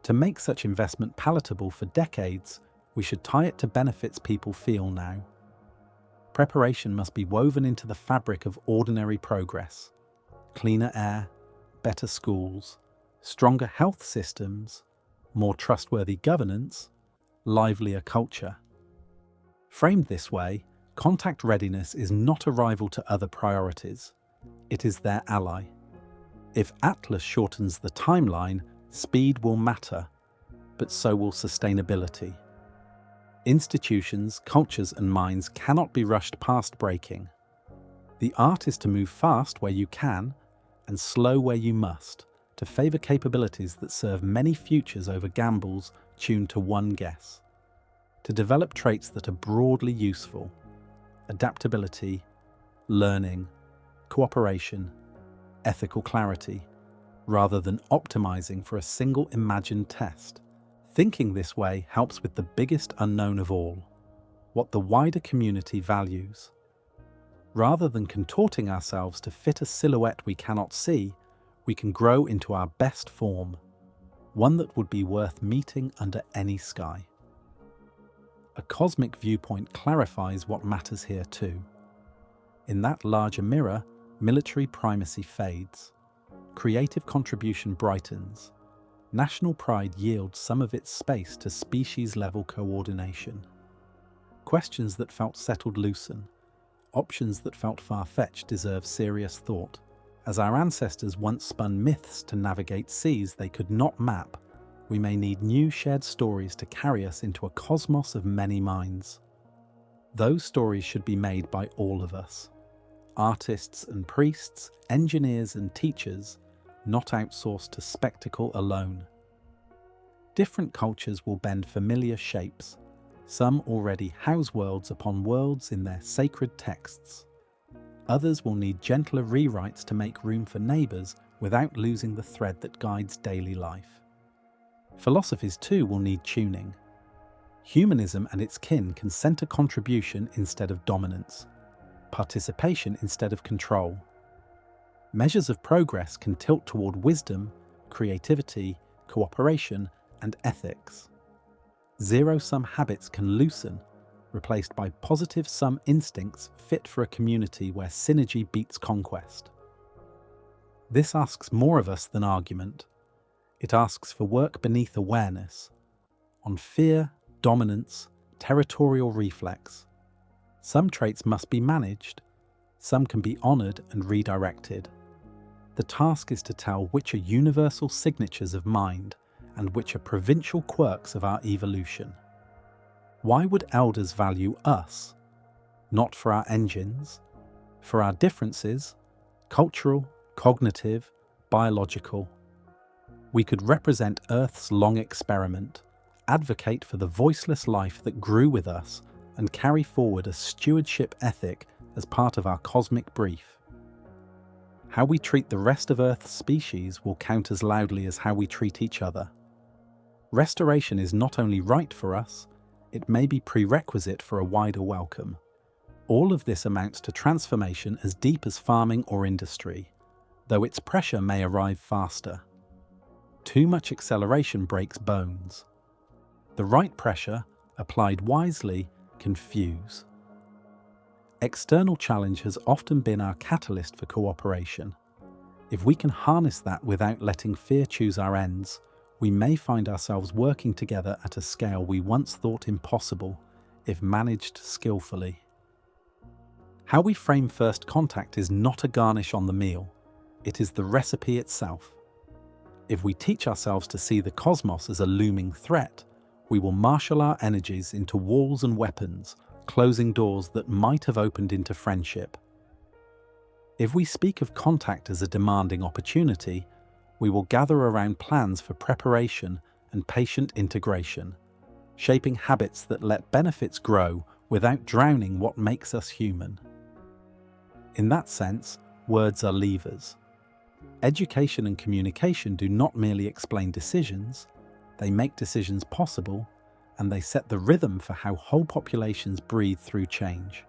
To make such investment palatable for decades, we should tie it to benefits people feel now. Preparation must be woven into the fabric of ordinary progress. Cleaner air, better schools, stronger health systems, more trustworthy governance, livelier culture. Framed this way, contact readiness is not a rival to other priorities. It is their ally. If Atlas shortens the timeline, speed will matter, but so will sustainability. Institutions, cultures, and minds cannot be rushed past breaking. The art is to move fast where you can and slow where you must, to favour capabilities that serve many futures over gambles tuned to one guess. To develop traits that are broadly useful: adaptability, learning, cooperation, ethical clarity, rather than optimizing for a single imagined test. Thinking this way helps with the biggest unknown of all, what the wider community values. Rather than contorting ourselves to fit a silhouette we cannot see, we can grow into our best form, one that would be worth meeting under any sky. A cosmic viewpoint clarifies what matters here too. In that larger mirror, military primacy fades, creative contribution brightens, national pride yields some of its space to species-level coordination. Questions that felt settled loosen, options that felt far-fetched deserve serious thought. As our ancestors once spun myths to navigate seas they could not map, we may need new shared stories to carry us into a cosmos of many minds. Those stories should be made by all of us. Artists and priests, engineers and teachers, not outsourced to spectacle alone. Different cultures will bend familiar shapes. Some already house worlds upon worlds in their sacred texts. Others will need gentler rewrites to make room for neighbours without losing the thread that guides daily life. Philosophies too will need tuning. Humanism and its kin can centre contribution instead of dominance, participation instead of control. Measures of progress can tilt toward wisdom, creativity, cooperation, and ethics. Zero-sum habits can loosen, replaced by positive-sum instincts fit for a community where synergy beats conquest. This asks more of us than argument. It asks for work beneath awareness, on fear, dominance, territorial reflex, Some traits must be managed, some can be honoured and redirected. The task is to tell which are universal signatures of mind and which are provincial quirks of our evolution. Why would elders value us? Not for our engines, for our differences, cultural, cognitive, biological. We could represent Earth's long experiment, advocate for the voiceless life that grew with us, and carry forward a stewardship ethic as part of our cosmic brief. How we treat the rest of Earth's species will count as loudly as how we treat each other. Restoration is not only right for us, it may be prerequisite for a wider welcome. All of this amounts to transformation as deep as farming or industry, though its pressure may arrive faster. Too much acceleration breaks bones. The right pressure, applied wisely, can fuse. External challenge has often been our catalyst for cooperation. If we can harness that without letting fear choose our ends, we may find ourselves working together at a scale we once thought impossible, if managed skillfully. How we frame first contact is not a garnish on the meal, it is the recipe itself. If we teach ourselves to see the cosmos as a looming threat, we will marshal our energies into walls and weapons, closing doors that might have opened into friendship. If we speak of contact as a demanding opportunity, we will gather around plans for preparation and patient integration, shaping habits that let benefits grow without drowning what makes us human. In that sense, words are levers. Education and communication do not merely explain decisions, they make decisions possible, and they set the rhythm for how whole populations breathe through change.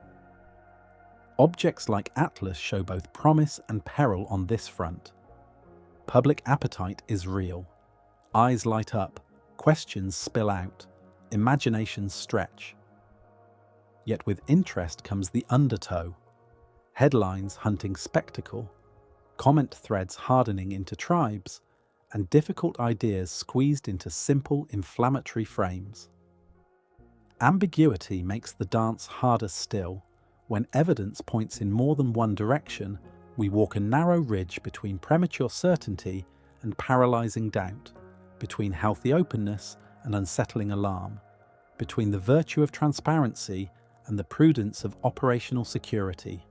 Objects like Atlas show both promise and peril on this front. Public appetite is real. Eyes light up, questions spill out, imaginations stretch. Yet with interest comes the undertow. Headlines hunting spectacle, comment threads hardening into tribes, and difficult ideas squeezed into simple, inflammatory frames. Ambiguity makes the dance harder still. When evidence points in more than one direction, we walk a narrow ridge between premature certainty and paralyzing doubt, between healthy openness and unsettling alarm, between the virtue of transparency and the prudence of operational security.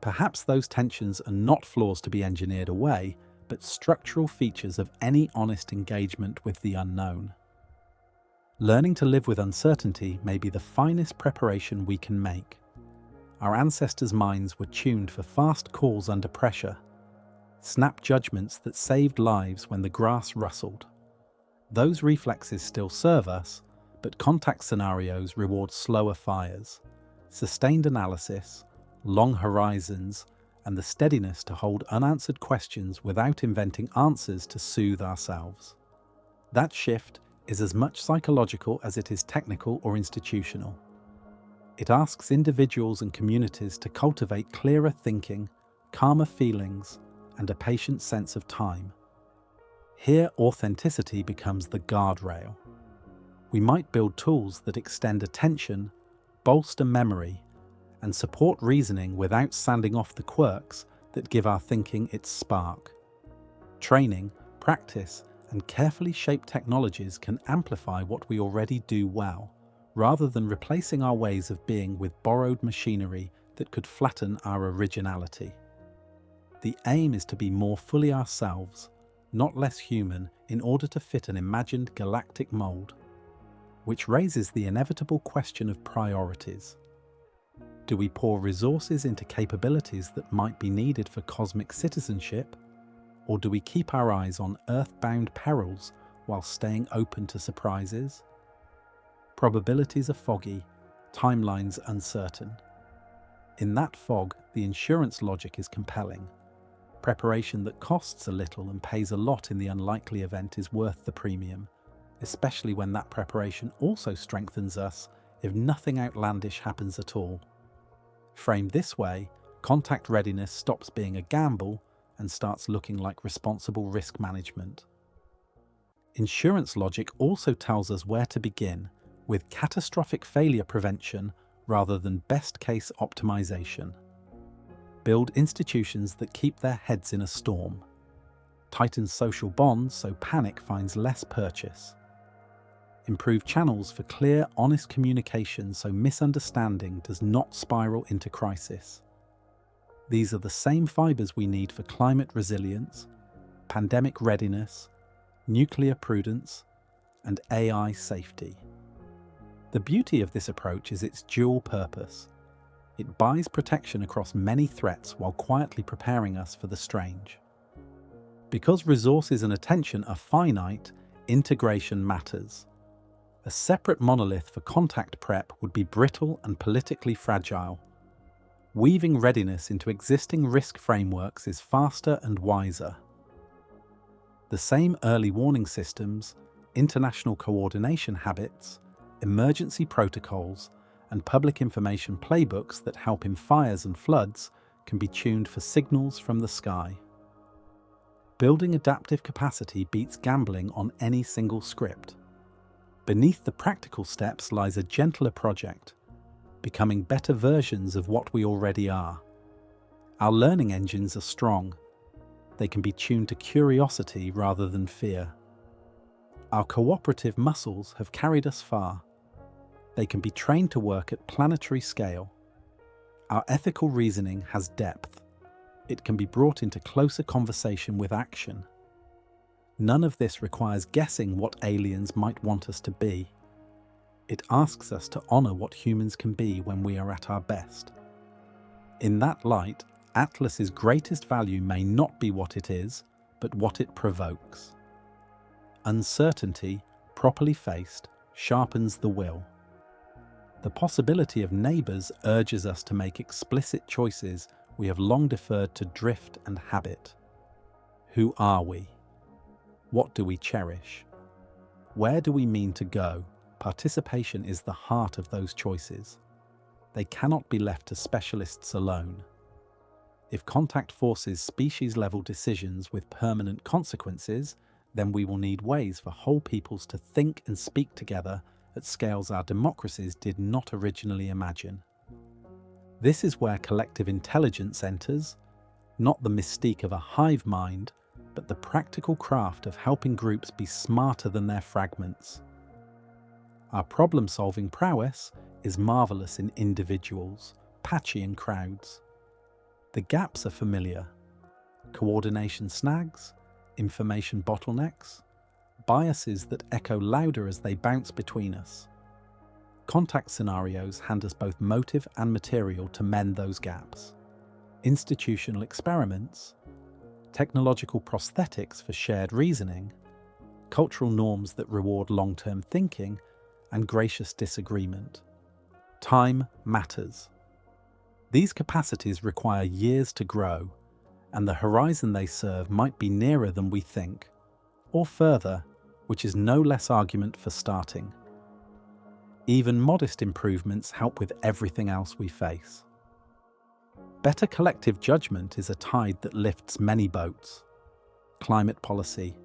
Perhaps those tensions are not flaws to be engineered away, but structural features of any honest engagement with the unknown. Learning to live with uncertainty may be the finest preparation we can make. Our ancestors' minds were tuned for fast calls under pressure, snap judgments that saved lives when the grass rustled. Those reflexes still serve us, but contact scenarios reward slower fires, sustained analysis, long horizons, and the steadiness to hold unanswered questions without inventing answers to soothe ourselves. That shift is as much psychological as it is technical or institutional. It asks individuals and communities to cultivate clearer thinking, calmer feelings, and a patient sense of time. Here, authenticity becomes the guardrail. We might build tools that extend attention, bolster memory, and support reasoning without sanding off the quirks that give our thinking its spark. Training, practice, and carefully shaped technologies can amplify what we already do well, rather than replacing our ways of being with borrowed machinery that could flatten our originality. The aim is to be more fully ourselves, not less human, in order to fit an imagined galactic mold, which raises the inevitable question of priorities. Do we pour resources into capabilities that might be needed for cosmic citizenship, or do we keep our eyes on earth-bound perils while staying open to surprises? Probabilities are foggy, timelines uncertain. In that fog, the insurance logic is compelling. Preparation that costs a little and pays a lot in the unlikely event is worth the premium, especially when that preparation also strengthens us if nothing outlandish happens at all. Framed this way, contact readiness stops being a gamble and starts looking like responsible risk management. Insurance logic also tells us where to begin, with catastrophic failure prevention, rather than best-case optimization. Build institutions that keep their heads in a storm. Tighten social bonds so panic finds less purchase. Improve channels for clear, honest communication so misunderstanding does not spiral into crisis. These are the same fibers we need for climate resilience, pandemic readiness, nuclear prudence, and AI safety. The beauty of this approach is its dual purpose. It buys protection across many threats while quietly preparing us for the strange. Because resources and attention are finite, integration matters. A separate monolith for contact prep would be brittle and politically fragile. Weaving readiness into existing risk frameworks is faster and wiser. The same early warning systems, international coordination habits, emergency protocols, and public information playbooks that help in fires and floods can be tuned for signals from the sky. Building adaptive capacity beats gambling on any single script. Beneath the practical steps lies a gentler project, becoming better versions of what we already are. Our learning engines are strong. They can be tuned to curiosity rather than fear. Our cooperative muscles have carried us far. They can be trained to work at planetary scale. Our ethical reasoning has depth. It can be brought into closer conversation with action. None of this requires guessing what aliens might want us to be. It asks us to honor what humans can be when we are at our best. In that light, Atlas's greatest value may not be what it is, but what it provokes. Uncertainty, properly faced, sharpens the will. The possibility of neighbors urges us to make explicit choices we have long deferred to drift and habit. Who are we? What do we cherish? Where do we mean to go? Participation is the heart of those choices. They cannot be left to specialists alone. If contact forces species-level decisions with permanent consequences, then we will need ways for whole peoples to think and speak together at scales our democracies did not originally imagine. This is where collective intelligence enters, not the mystique of a hive mind, but the practical craft of helping groups be smarter than their fragments. Our problem-solving prowess is marvelous in individuals, patchy in crowds. The gaps are familiar. Coordination snags, information bottlenecks, biases that echo louder as they bounce between us. Contact scenarios hand us both motive and material to mend those gaps. Institutional experiments, technological prosthetics for shared reasoning, cultural norms that reward long-term thinking, and gracious disagreement. Time matters. These capacities require years to grow, and the horizon they serve might be nearer than we think, or further, which is no less argument for starting. Even modest improvements help with everything else we face. Better collective judgment is a tide that lifts many boats. Climate policy,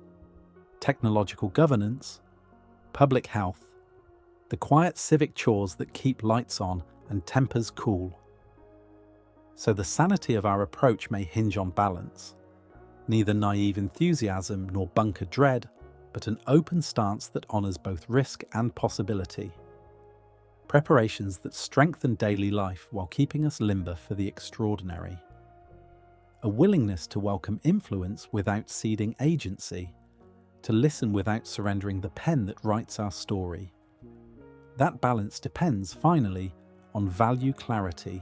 technological governance, public health, the quiet civic chores that keep lights on and tempers cool. So the sanity of our approach may hinge on balance. Neither naive enthusiasm nor bunker dread, but an open stance that honors both risk and possibility. Preparations that strengthen daily life while keeping us limber for the extraordinary. A willingness to welcome influence without ceding agency, to listen without surrendering the pen that writes our story. That balance depends, finally, on value clarity,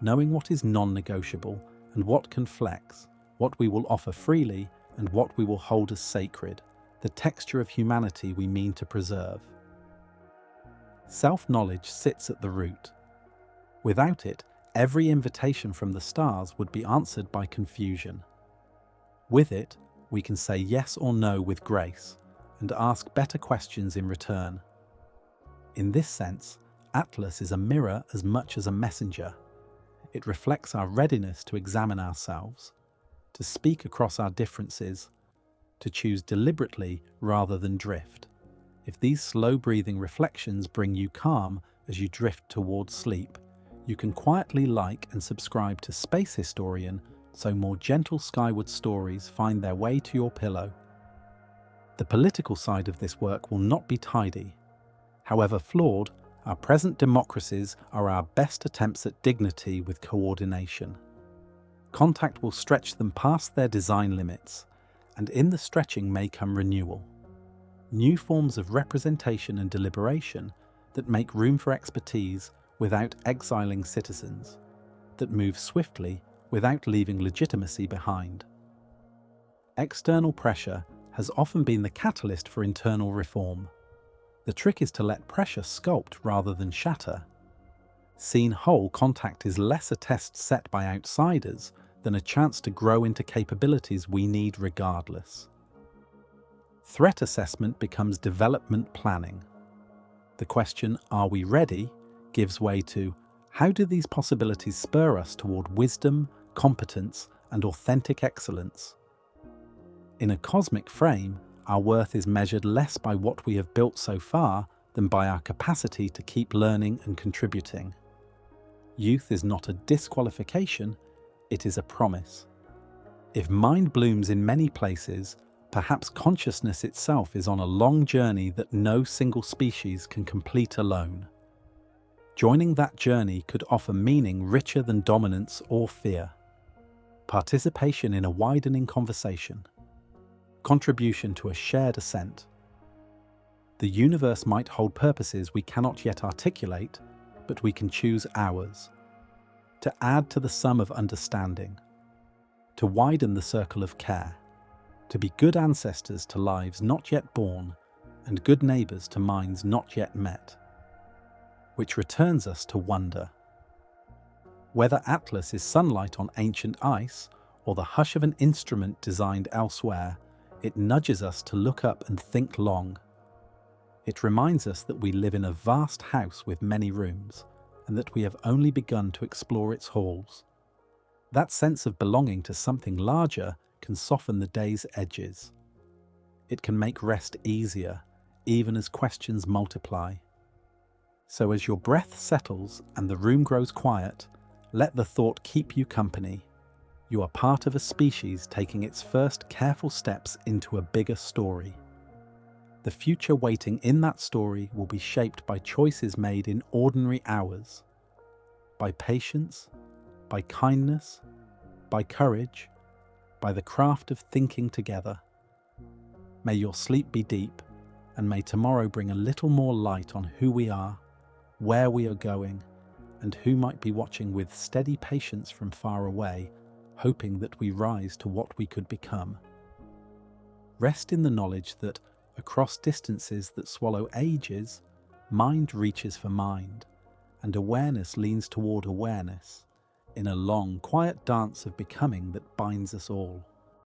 knowing what is non-negotiable and what can flex, what we will offer freely and what we will hold as sacred, the texture of humanity we mean to preserve. Self-knowledge sits at the root. Without it, every invitation from the stars would be answered by confusion. With it, we can say yes or no with grace and ask better questions in return. In this sense, Atlas is a mirror as much as a messenger. It reflects our readiness to examine ourselves, to speak across our differences, to choose deliberately rather than drift. If these slow-breathing reflections bring you calm as you drift towards sleep, you can quietly like and subscribe to Space Historian so more gentle skyward stories find their way to your pillow. The political side of this work will not be tidy. However flawed, our present democracies are our best attempts at dignity with coordination. Contact will stretch them past their design limits, and in the stretching may come renewal. New forms of representation and deliberation that make room for expertise without exiling citizens, that move swiftly without leaving legitimacy behind. External pressure has often been the catalyst for internal reform. The trick is to let pressure sculpt rather than shatter. Seen whole, contact is less a test set by outsiders than a chance to grow into capabilities we need regardless. Threat assessment becomes development planning. The question, "Are we ready?" gives way to, "How do these possibilities spur us toward wisdom, competence, and authentic excellence?" In a cosmic frame, our worth is measured less by what we have built so far than by our capacity to keep learning and contributing. Youth is not a disqualification, it is a promise. If mind blooms in many places, perhaps consciousness itself is on a long journey that no single species can complete alone. Joining that journey could offer meaning richer than dominance or fear. Participation in a widening conversation. Contribution to a shared ascent. The universe might hold purposes we cannot yet articulate, but we can choose ours. To add to the sum of understanding. To widen the circle of care. To be good ancestors to lives not yet born, and good neighbours to minds not yet met. Which returns us to wonder. Whether Atlas is sunlight on ancient ice, or the hush of an instrument designed elsewhere, it nudges us to look up and think long. It reminds us that we live in a vast house with many rooms, and that we have only begun to explore its halls. That sense of belonging to something larger can soften the day's edges. It can make rest easier, even as questions multiply. So as your breath settles and the room grows quiet, let the thought keep you company. You are part of a species taking its first careful steps into a bigger story. The future waiting in that story will be shaped by choices made in ordinary hours. By patience, by kindness, by courage, by the craft of thinking together. May your sleep be deep, and may tomorrow bring a little more light on who we are, where we are going, and who might be watching with steady patience from far away, hoping that we rise to what we could become. Rest in the knowledge that, across distances that swallow ages, mind reaches for mind, and awareness leans toward awareness, in a long, quiet dance of becoming that binds us all.